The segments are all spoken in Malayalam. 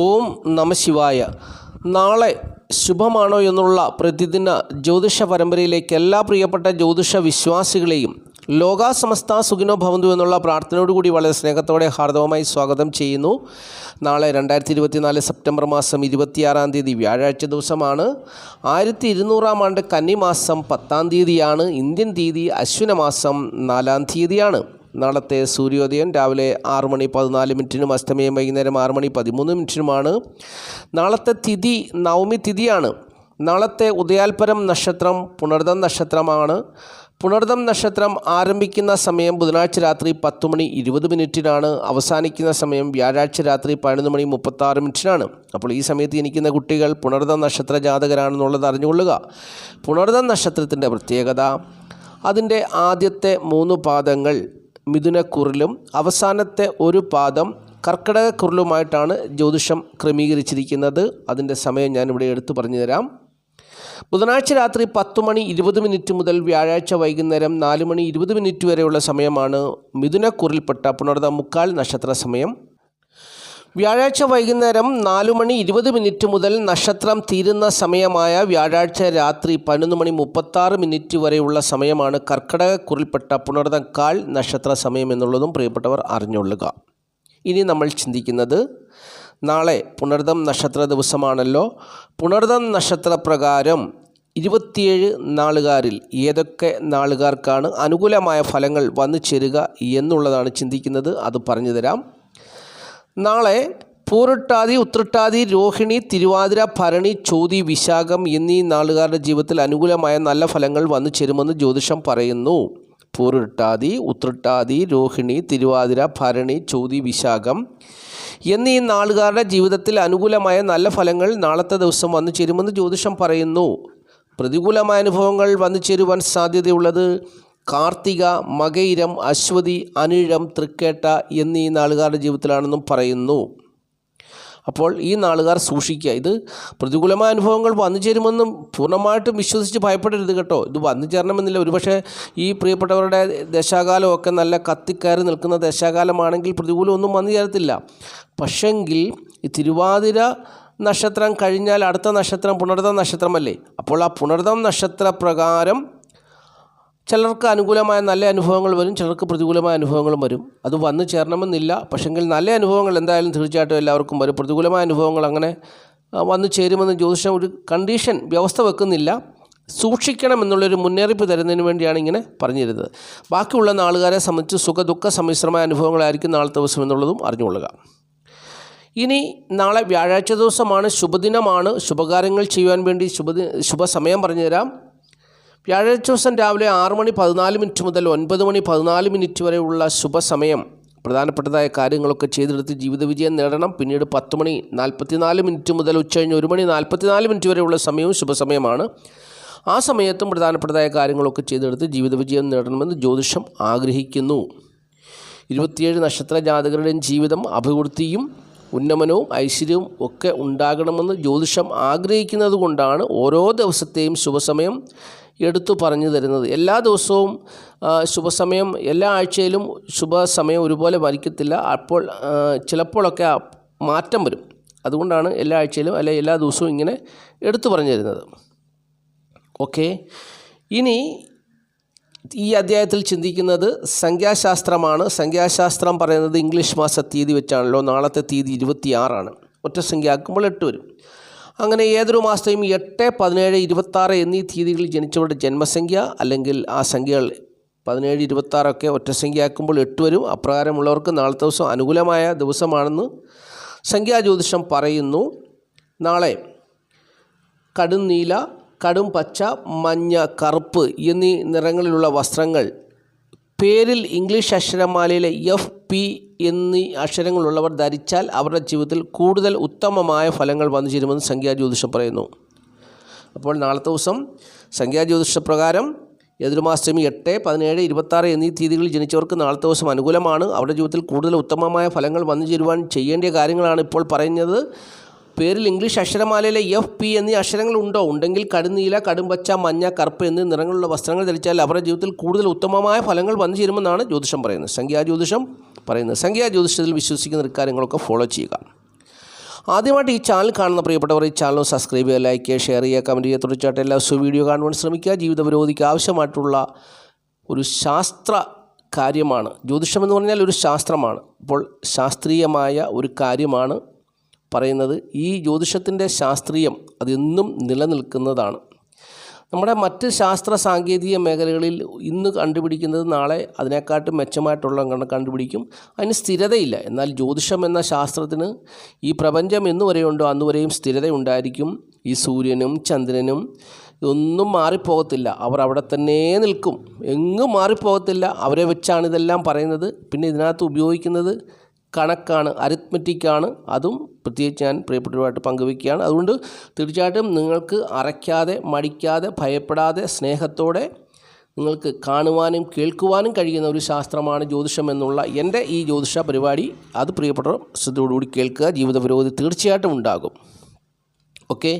ഓം നമഃശിവായ. നാളെ ശുഭമാണോ എന്നുള്ള പ്രതിദിന ജ്യോതിഷ പരമ്പരയിലേക്ക് എല്ലാ പ്രിയപ്പെട്ട ജ്യോതിഷ വിശ്വാസികളെയും ലോകാ സമസ്ത സുഖിനോ ഭവന്തു എന്നുള്ള പ്രാർത്ഥനയോടുകൂടി വളരെ സ്നേഹത്തോടെ ഹാർദവമായി സ്വാഗതം ചെയ്യുന്നു. നാളെ 2024 സെപ്റ്റംബർ മാസം 26-ാം തീയതി വ്യാഴാഴ്ച ദിവസമാണ്. 1200-ാം ആണ്ട് കന്നിമാസം 10-ാം തീയതിയാണ്. ഇന്ത്യൻ തീയതി അശ്വിന മാസം 4-ാം തീയതിയാണ്. നാളത്തെ സൂര്യോദയം രാവിലെ 6:14 അസ്തമയം വൈകുന്നേരം 6:13 നാളത്തെ തിഥി നവമി തിഥിയാണ്. നാളത്തെ ഉദയാൽപരം നക്ഷത്രം പുണർദം നക്ഷത്രമാണ്. പുണർദം നക്ഷത്രം ആരംഭിക്കുന്ന സമയം ബുധനാഴ്ച രാത്രി 10:20 അവസാനിക്കുന്ന സമയം വ്യാഴാഴ്ച രാത്രി 11:36 അപ്പോൾ ഈ സമയത്ത് ജനിക്കുന്ന കുട്ടികൾ പുണർദം നക്ഷത്ര ജാതകരാണെന്നുള്ളത് അറിഞ്ഞുകൊള്ളുക. പുണർദം നക്ഷത്രത്തിൻ്റെ പ്രത്യേകത, അതിൻ്റെ ആദ്യത്തെ 3 പാദങ്ങൾ മിഥുനക്കുറിലും അവസാനത്തെ ഒരു പാദം കർക്കിടകക്കുറിലുമായിട്ടാണ് ജ്യോതിഷം ക്രമീകരിച്ചിരിക്കുന്നത്. അതിൻ്റെ സമയം ഞാനിവിടെ എടുത്തു പറഞ്ഞു തരാം. ബുധനാഴ്ച രാത്രി 10:20 മുതൽ വ്യാഴാഴ്ച വൈകുന്നേരം 4:20 വരെയുള്ള സമയമാണ് മിഥുനക്കുറിൽപ്പെട്ട പുണർദം മുക്കാൽ നക്ഷത്ര സമയം. വ്യാഴാഴ്ച വൈകുന്നേരം 4:20 മുതൽ നക്ഷത്രം തീരുന്ന സമയമായ വ്യാഴാഴ്ച രാത്രി 11:36 വരെയുള്ള സമയമാണ് കർക്കിടകക്കുറിൽപ്പെട്ട പുണർദം കാൽ നക്ഷത്ര സമയം എന്നുള്ളതും പ്രിയപ്പെട്ടവർ അറിഞ്ഞുകൊള്ളുക. ഇനി നമ്മൾ ചിന്തിക്കുന്നത്, നാളെ പുണർദം നക്ഷത്ര ദിവസമാണല്ലോ. പുണർദം നക്ഷത്രപ്രകാരം 27 നാളുകാരിൽ ഏതൊക്കെ നാളുകാർക്കാണ് അനുകൂലമായ ഫലങ്ങൾ വന്നു ചേരുക എന്നുള്ളതാണ് ചിന്തിക്കുന്നത്. അത് പറഞ്ഞു തരാം. നാളെ പൂരട്ടാതി, ഉത്രട്ടാതി, രോഹിണി, തിരുവാതിര, ഭരണി, ചോതി, വിശാഖം എന്നീ നാളുകാരുടെ ജീവിതത്തിൽ അനുകൂലമായ നല്ല ഫലങ്ങൾ വന്നു ചേരുമെന്ന് ജ്യോതിഷം പറയുന്നു. പൂരട്ടാതി, ഉത്രട്ടാതി, രോഹിണി, തിരുവാതിര, ഭരണി, ചോതി, വിശാഖം എന്നീ നാളുകാരുടെ ജീവിതത്തിൽ അനുകൂലമായ നല്ല ഫലങ്ങൾ നാളത്തെ ദിവസം വന്നു ചേരുമെന്ന് ജ്യോതിഷം പറയുന്നു. പ്രതികൂലമായ അനുഭവങ്ങൾ വന്നു ചേരുവാൻ സാധ്യതയുള്ളത് കാർത്തിക, മകയിരം, അശ്വതി, അനിഴം, തൃക്കേട്ട എന്നീ നാളുകാരുടെ ജീവിതത്തിലാണെന്നും പറയുന്നു. അപ്പോൾ ഈ നാളുകാർ സൂക്ഷിക്കുക. ഇത് പ്രതികൂലമായ അനുഭവങ്ങൾ വന്നു ചേരുമെന്നും പൂർണ്ണമായിട്ടും വിശ്വസിച്ച് ഭയപ്പെടരുത് കേട്ടോ. ഇത് വന്നു ചേരണമെന്നില്ല. ഒരുപക്ഷെ ഈ പ്രിയപ്പെട്ടവരുടെ ദശാകാലമൊക്കെ നല്ല കത്തിക്കയറി നിൽക്കുന്ന ദശാകാലമാണെങ്കിൽ പ്രതികൂലമൊന്നും വന്നു ചേരത്തില്ല. പക്ഷെങ്കിൽ ഈ തിരുവാതിര നക്ഷത്രം കഴിഞ്ഞാൽ അടുത്ത നക്ഷത്രം പുണർദം നക്ഷത്രമല്ലേ. അപ്പോൾ ആ പുണർദം നക്ഷത്രപ്രകാരം ചിലർക്ക് അനുകൂലമായ നല്ല അനുഭവങ്ങൾ വരും, ചിലർക്ക് പ്രതികൂലമായ അനുഭവങ്ങളും വരും. അത് വന്നു ചേരണമെന്നില്ല. പക്ഷെങ്കിൽ നല്ല അനുഭവങ്ങൾ എന്തായാലും തീർച്ചയായിട്ടും എല്ലാവർക്കും വരും. പ്രതികൂലമായ അനുഭവങ്ങൾ അങ്ങനെ വന്നു ചേരുമെന്ന് ജ്യോതിഷം ഒരു കണ്ടീഷൻ വ്യവസ്ഥ വെക്കുന്നില്ല. സൂക്ഷിക്കണം എന്നുള്ളൊരു മുന്നറിയിപ്പ് തരുന്നതിന് വേണ്ടിയാണ് ഇങ്ങനെ പറഞ്ഞിരുന്നത്. ബാക്കിയുള്ള നാളുകാരെ സംബന്ധിച്ച് സുഖദുഃഖ സമ്മിശ്രമായ അനുഭവങ്ങളായിരിക്കും നാളത്തെ ദിവസം എന്നുള്ളതും അറിഞ്ഞുകൊള്ളുക. ഇനി നാളെ വ്യാഴാഴ്ച ദിവസമാണ്, ശുഭദിനമാണ്. ശുഭകാര്യങ്ങൾ ചെയ്യുവാൻ വേണ്ടി ശുഭസമയം പറഞ്ഞുതരാം. വ്യാഴാഴ്ച ദിവസം രാവിലെ 6:14 മുതൽ 9:14 വരെയുള്ള ശുഭസമയം. പ്രധാനപ്പെട്ടതായ കാര്യങ്ങളൊക്കെ ചെയ്തെടുത്ത് ജീവിത വിജയം നേടണം. പിന്നീട് 10:44 മുതൽ ഉച്ചകഴിഞ്ഞ് 1:44 വരെയുള്ള സമയവും ശുഭസമയമാണ്. ആ സമയത്തും പ്രധാനപ്പെട്ടതായ കാര്യങ്ങളൊക്കെ ചെയ്തെടുത്ത് ജീവിത വിജയം നേടണമെന്ന് ജ്യോതിഷം ആഗ്രഹിക്കുന്നു. 27 നക്ഷത്ര ജാതകരുടെയും ജീവിതം അഭിവൃദ്ധിയും ഉന്നമനവും ഐശ്വര്യവും ഒക്കെ ഉണ്ടാകണമെന്ന് ജ്യോതിഷം ആഗ്രഹിക്കുന്നത് കൊണ്ടാണ് ഓരോ ദിവസത്തെയും ശുഭസമയം എടുത്തു പറഞ്ഞു തരുന്നത്. എല്ലാ ദിവസവും ശുഭസമയം, എല്ലാ ആഴ്ചയിലും ശുഭസമയം ഒരുപോലെ വരിക്കത്തില്ല. അപ്പോൾ ചിലപ്പോഴൊക്കെ മാറ്റം വരും. അതുകൊണ്ടാണ് എല്ലാ ആഴ്ചയിലും അല്ലെ എല്ലാ ദിവസവും ഇങ്ങനെ എടുത്തു പറഞ്ഞു തരുന്നത്. ഓക്കെ, ഇനി ഈ അധ്യായത്തിൽ ചിന്തിക്കുന്നത് സംഖ്യാശാസ്ത്രമാണ്. സംഖ്യാശാസ്ത്രം പറയുന്നത് ഇംഗ്ലീഷ് മാസ തീയതി വെച്ചാണല്ലോ. നാളത്തെ തീയതി 26 ഒറ്റ സംഖ്യ ആക്കുമ്പോൾ 8 വരും. അങ്ങനെ ഏതൊരു മാസത്തെയും 8, 17, 26 എന്നീ തീയതികളിൽ ജനിച്ചവരുടെ ജന്മസംഖ്യ അല്ലെങ്കിൽ ആ സംഖ്യകൾ 17, 26 ഒറ്റ സംഖ്യ ആക്കുമ്പോൾ 8 വരും. അപ്രകാരമുള്ളവർക്ക് നാളത്തെ ദിവസം അനുകൂലമായ ദിവസമാണെന്ന് സംഖ്യാജ്യോതിഷം പറയുന്നു. നാളെ കടും നീല, കടും പച്ച, മഞ്ഞ, കറുപ്പ് എന്നീ നിറങ്ങളിലുള്ള വസ്ത്രങ്ങൾ, പേരിൽ ഇംഗ്ലീഷ് അക്ഷരമാലയിലെ FP എന്നീ അക്ഷരങ്ങളുള്ളവർ ധരിച്ചാൽ അവരുടെ ജീവിതത്തിൽ കൂടുതൽ ഉത്തമമായ ഫലങ്ങൾ വന്നു ചേരുമെന്ന് സംഖ്യാജ്യോതിഷം പറയുന്നു. അപ്പോൾ നാളത്തെ ദിവസം സംഖ്യാജ്യോതിഷപ്രകാരം ഏതൊരു മാസത്തെയും 8, 17, 26 എന്നീ തീയതികളിൽ ജനിച്ചവർക്ക് നാളത്തെ ദിവസം അനുകൂലമാണ്. അവരുടെ ജീവിതത്തിൽ കൂടുതൽ ഉത്തമമായ ഫലങ്ങൾ വന്നു ചേരുവാൻ ചെയ്യേണ്ട കാര്യങ്ങളാണ് ഇപ്പോൾ പറയുന്നത്. പേരിൽ ഇംഗ്ലീഷ് അക്ഷരമാലയിലെ FP എന്നീ അക്ഷരങ്ങളുണ്ടോ? ഉണ്ടെങ്കിൽ കടുനീല, കടുംപച്ച, മഞ്ഞ, കറുപ്പ് എന്നീ നിറങ്ങളുള്ള വസ്ത്രങ്ങൾ ധരിച്ചാൽ അവരുടെ ജീവിതത്തിൽ കൂടുതൽ ഉത്തമമായ ഫലങ്ങൾ വന്നു ചേരുമെന്നാണ് ജ്യോതിഷം പറയുന്നത്. സംഖ്യാജ്യോതിഷം പറയുന്നത്. സംഖ്യാജ്യോതിഷത്തിൽ വിശ്വസിക്കുന്ന കാര്യങ്ങളൊക്കെ ഫോളോ ചെയ്യുക. ആദ്യമായിട്ട് ഈ ചാനൽ കാണുന്ന പ്രിയപ്പെട്ടവർ ഈ ചാനൽ സബ്സ്ക്രൈബ് ചെയ്യുക, ലൈക്ക് ചെയ്യുക, ഷെയർ ചെയ്യുക, കമൻറ്റ് ചെയ്യുക. തീർച്ചയായിട്ടും എല്ലാ വീഡിയോ കാണുവാൻ ശ്രമിക്കുക. ജീവിത പുരോഗതിക്ക് ആവശ്യമായിട്ടുള്ള ഒരു ശാസ്ത്ര കാര്യമാണ് ജ്യോതിഷം എന്ന് പറഞ്ഞാൽ. ഒരു ശാസ്ത്രമാണ്. അപ്പോൾ ശാസ്ത്രീയമായ ഒരു കാര്യമാണ് പറയുന്നത്. ഈ ജ്യോതിഷത്തിൻ്റെ ശാസ്ത്രീയം അതെന്നും നിലനിൽക്കുന്നതാണ്. നമ്മുടെ മറ്റ് ശാസ്ത്ര സാങ്കേതിക മേഖലകളിൽ ഇന്ന് കണ്ടുപിടിക്കുന്നത് നാളെ അതിനെക്കാട്ടും മെച്ചമായിട്ടുള്ള കണ്ടുപിടിക്കും. അതിന് സ്ഥിരതയില്ല. എന്നാൽ ജ്യോതിഷം എന്ന ശാസ്ത്രത്തിന് ഈ പ്രപഞ്ചം എന്നുവരെയുണ്ടോ അന്നുവരെയും സ്ഥിരത ഉണ്ടായിരിക്കും. ഈ സൂര്യനും ചന്ദ്രനും ഒന്നും മാറിപ്പോകത്തില്ല. അവർ അവിടെ തന്നെ നിൽക്കും, എങ്ങും മാറിപ്പോകത്തില്ല. അവരെ വെച്ചാണ് ഇതെല്ലാം പറയുന്നത്. പിന്നെ ഇതിനകത്ത് ഉപയോഗിക്കുന്നത് കണക്കാണ്, അരിത്മെറ്റിക്കാണ്. അതും പ്രത്യേകിച്ച് ഞാൻ പ്രിയപ്പെട്ടവരുമായിട്ട് പങ്കുവയ്ക്കുകയാണ്. അതുകൊണ്ട് തീർച്ചയായിട്ടും നിങ്ങൾക്ക് അറയ്ക്കാതെ, മടിക്കാതെ, ഭയപ്പെടാതെ, സ്നേഹത്തോടെ നിങ്ങൾക്ക് കാണുവാനും കേൾക്കുവാനും കഴിയുന്ന ഒരു ശാസ്ത്രമാണ് ജ്യോതിഷം എന്നുള്ള എൻ്റെ ഈ ജ്യോതിഷ പരിപാടി. അത് പ്രിയപ്പെട്ടവർ ശ്രദ്ധയോടുകൂടി കേൾക്കുക. ജീവിത പുരോഗതി തീർച്ചയായിട്ടും ഉണ്ടാകും. ഓക്കെ.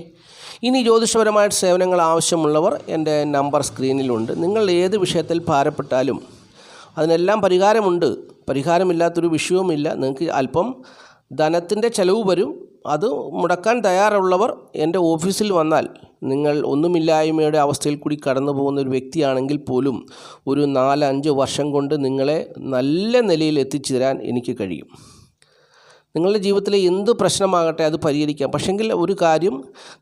ഇനി ജ്യോതിഷപരമായിട്ട് സേവനങ്ങൾ ആവശ്യമുള്ളവർ എൻ്റെ നമ്പർ സ്ക്രീനിലുണ്ട്. നിങ്ങൾ ഏത് വിഷയത്തിൽ ഭാരപ്പെട്ടാലും അതിനെല്ലാം പരിഹാരമുണ്ട്. പരിഹാരമില്ലാത്തൊരു വിഷയവുമില്ല. നിങ്ങൾക്ക് അല്പം ധനത്തിൻ്റെ ചിലവ് വരും. അത് മുടക്കാൻ തയ്യാറുള്ളവർ എൻ്റെ ഓഫീസിൽ വന്നാൽ, നിങ്ങൾ ഒന്നുമില്ലായ്മയുടെ അവസ്ഥയിൽ കൂടി കടന്നു പോകുന്ന ഒരു വ്യക്തിയാണെങ്കിൽ പോലും ഒരു 4-5 വർഷം കൊണ്ട് നിങ്ങളെ നല്ല നിലയിൽ എത്തിച്ചു തരാൻ എനിക്ക് കഴിയും. നിങ്ങളുടെ ജീവിതത്തിലെ എന്ത് പ്രശ്നമാകട്ടെ അത് പരിഹരിക്കാം. പക്ഷെങ്കിൽ ഒരു കാര്യം,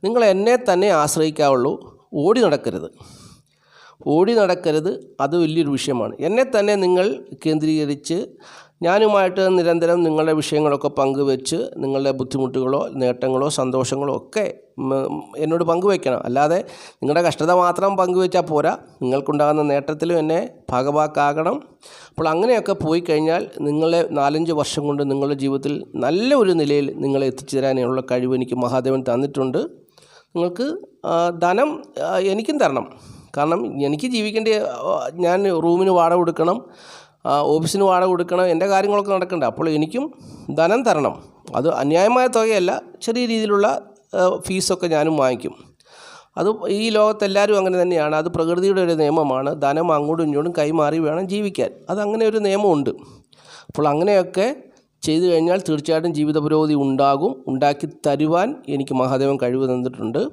നിങ്ങൾ എന്നെ തന്നെ ആശ്രയിക്കാവുള്ളൂ. ഓടി നടക്കരുത്. അത് വലിയൊരു വിഷയമാണ്. എന്നെ തന്നെ നിങ്ങൾ കേന്ദ്രീകരിച്ച് ഞാനുമായിട്ട് നിരന്തരം നിങ്ങളുടെ വിഷയങ്ങളൊക്കെ പങ്കുവെച്ച് നിങ്ങളുടെ ബുദ്ധിമുട്ടുകളോ നേട്ടങ്ങളോ സന്തോഷങ്ങളോ ഒക്കെ എന്നോട് പങ്കുവയ്ക്കണം. അല്ലാതെ നിങ്ങളുടെ കഷ്ടത മാത്രം പങ്കുവെച്ചാൽ പോരാ. നിങ്ങൾക്കുണ്ടാകുന്ന നേട്ടത്തിലും എന്നെ ഭാഗവാക്കാകണം. അപ്പോൾ അങ്ങനെയൊക്കെ പോയി കഴിഞ്ഞാൽ നിങ്ങളെ 4-5 വർഷം കൊണ്ട് നിങ്ങളുടെ ജീവിതത്തിൽ നല്ല ഒരു നിലയിൽ നിങ്ങളെ എത്തിച്ചു തരാനുള്ള കഴിവ് എനിക്ക് മഹാദേവൻ തന്നിട്ടുണ്ട്. നിങ്ങൾക്ക് ധനം എനിക്കും തരണം. കാരണം എനിക്ക് ജീവിക്കേണ്ട, ഞാൻ റൂമിന് വാടക കൊടുക്കണം, ഓഫീസിന് വാടക കൊടുക്കണം, എൻ്റെ കാര്യങ്ങളൊക്കെ നടക്കണ്ട. അപ്പോൾ എനിക്കും ധനം തരണം. അത് അന്യായമായ തുകയല്ല, ചെറിയ രീതിയിലുള്ള ഫീസൊക്കെ ഞാനും വാങ്ങിക്കും. അത് ഈ ലോകത്തെല്ലാവരും അങ്ങനെ തന്നെയാണ്. അത് പ്രകൃതിയുടെ ഒരു നിയമമാണ്. ധനം അങ്ങോട്ടും ഇങ്ങോട്ടും കൈമാറി വേണം ജീവിക്കാൻ. അതങ്ങനെ ഒരു നിയമമുണ്ട്. അപ്പോൾ അങ്ങനെയൊക്കെ ചെയ്തു കഴിഞ്ഞാൽ തീർച്ചയായിട്ടും ജീവിത പുരോഗതി ഉണ്ടാകും. ഉണ്ടാക്കി തരുവാൻ എനിക്ക് മഹാദേവൻ കഴിവ് തന്നിട്ടുണ്ട്.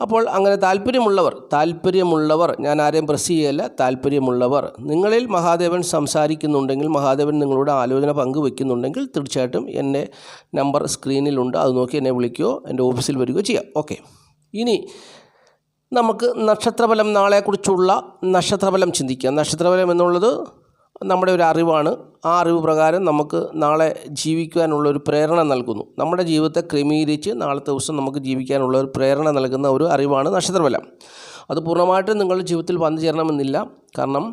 അപ്പോൾ അങ്ങനെ താല്പര്യമുള്ളവർ ഞാൻ ആരെയും പ്രസ് ചെയ്യല്ല. താല്പര്യമുള്ളവർ നിങ്ങളിൽ മഹാദേവൻ സംസാരിക്കുന്നുണ്ടെങ്കിൽ, മഹാദേവൻ നിങ്ങളോട് ആലോചന പങ്കുവെക്കുന്നുണ്ടെങ്കിൽ തീർച്ചയായിട്ടും എൻ്റെ നമ്പർ സ്ക്രീനിലുണ്ട്. അത് നോക്കി എന്നെ വിളിക്കുകയോ എൻ്റെ ഓഫീസിൽ വരികയോ ചെയ്യാം. ഓക്കെ. ഇനി നമുക്ക് നക്ഷത്രഫലം, നാളെക്കുറിച്ചുള്ള നക്ഷത്രഫലം ചിന്തിക്കാം. നക്ഷത്രഫലം എന്നുള്ളത് നമ്മുടെ ഒരു അറിവാണ്. ആ അറിവ് പ്രകാരം നമുക്ക് നാളെ ജീവിക്കുവാനുള്ളൊരു പ്രേരണ നൽകുന്നു. നമ്മുടെ ജീവിതത്തെ ക്രമീകരിച്ച് നാളത്തെ ദിവസം നമുക്ക് ജീവിക്കാനുള്ള ഒരു പ്രേരണ നൽകുന്ന ഒരു അറിവാണ് നക്ഷത്രഫലം. അത് പൂർണ്ണമായിട്ടും നിങ്ങളുടെ ജീവിതത്തിൽ വന്നു ചേരണമെന്നില്ല. കാരണം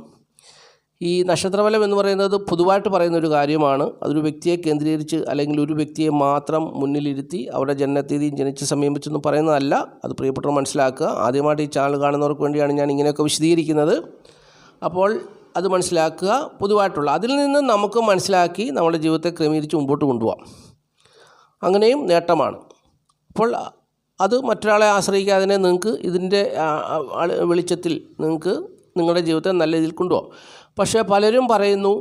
ഈ നക്ഷത്രഫലം എന്ന് പറയുന്നത് പൊതുവായിട്ട് പറയുന്ന ഒരു കാര്യമാണ്. അതൊരു വ്യക്തിയെ കേന്ദ്രീകരിച്ച് അല്ലെങ്കിൽ ഒരു വ്യക്തിയെ മാത്രം മുന്നിലിരുത്തി അവരുടെ ജനനത്തീയതിയും ജനിച്ച സമയം വെച്ചൊന്നും പറയുന്നതല്ല. അത് പ്രിയപ്പെട്ടവർ മനസ്സിലാക്കുക. ആദ്യമായിട്ട് ഈ ചാനൽ കാണുന്നവർക്ക് വേണ്ടിയാണ് ഞാൻ ഇങ്ങനെയൊക്കെ വിശദീകരിക്കുന്നത്. അപ്പോൾ അത് മനസ്സിലാക്കുക. പൊതുവായിട്ടുള്ള അതിൽ നിന്ന് നമുക്ക് മനസ്സിലാക്കി നമ്മുടെ ജീവിതത്തെ ക്രമീകരിച്ച് മുമ്പോട്ട് കൊണ്ടുപോകാം. അങ്ങനെയും നേട്ടമാണ്. അപ്പോൾ അത് മറ്റൊരാളെ ആശ്രയിക്കാതെ നിങ്ങൾക്ക് ഇതിൻ്റെ വെളിച്ചത്തിൽ നിങ്ങൾക്ക് നിങ്ങളുടെ ജീവിതത്തെ നല്ല രീതിയിൽ കൊണ്ടുപോകാം. പക്ഷേ പലരും പറയുന്നു,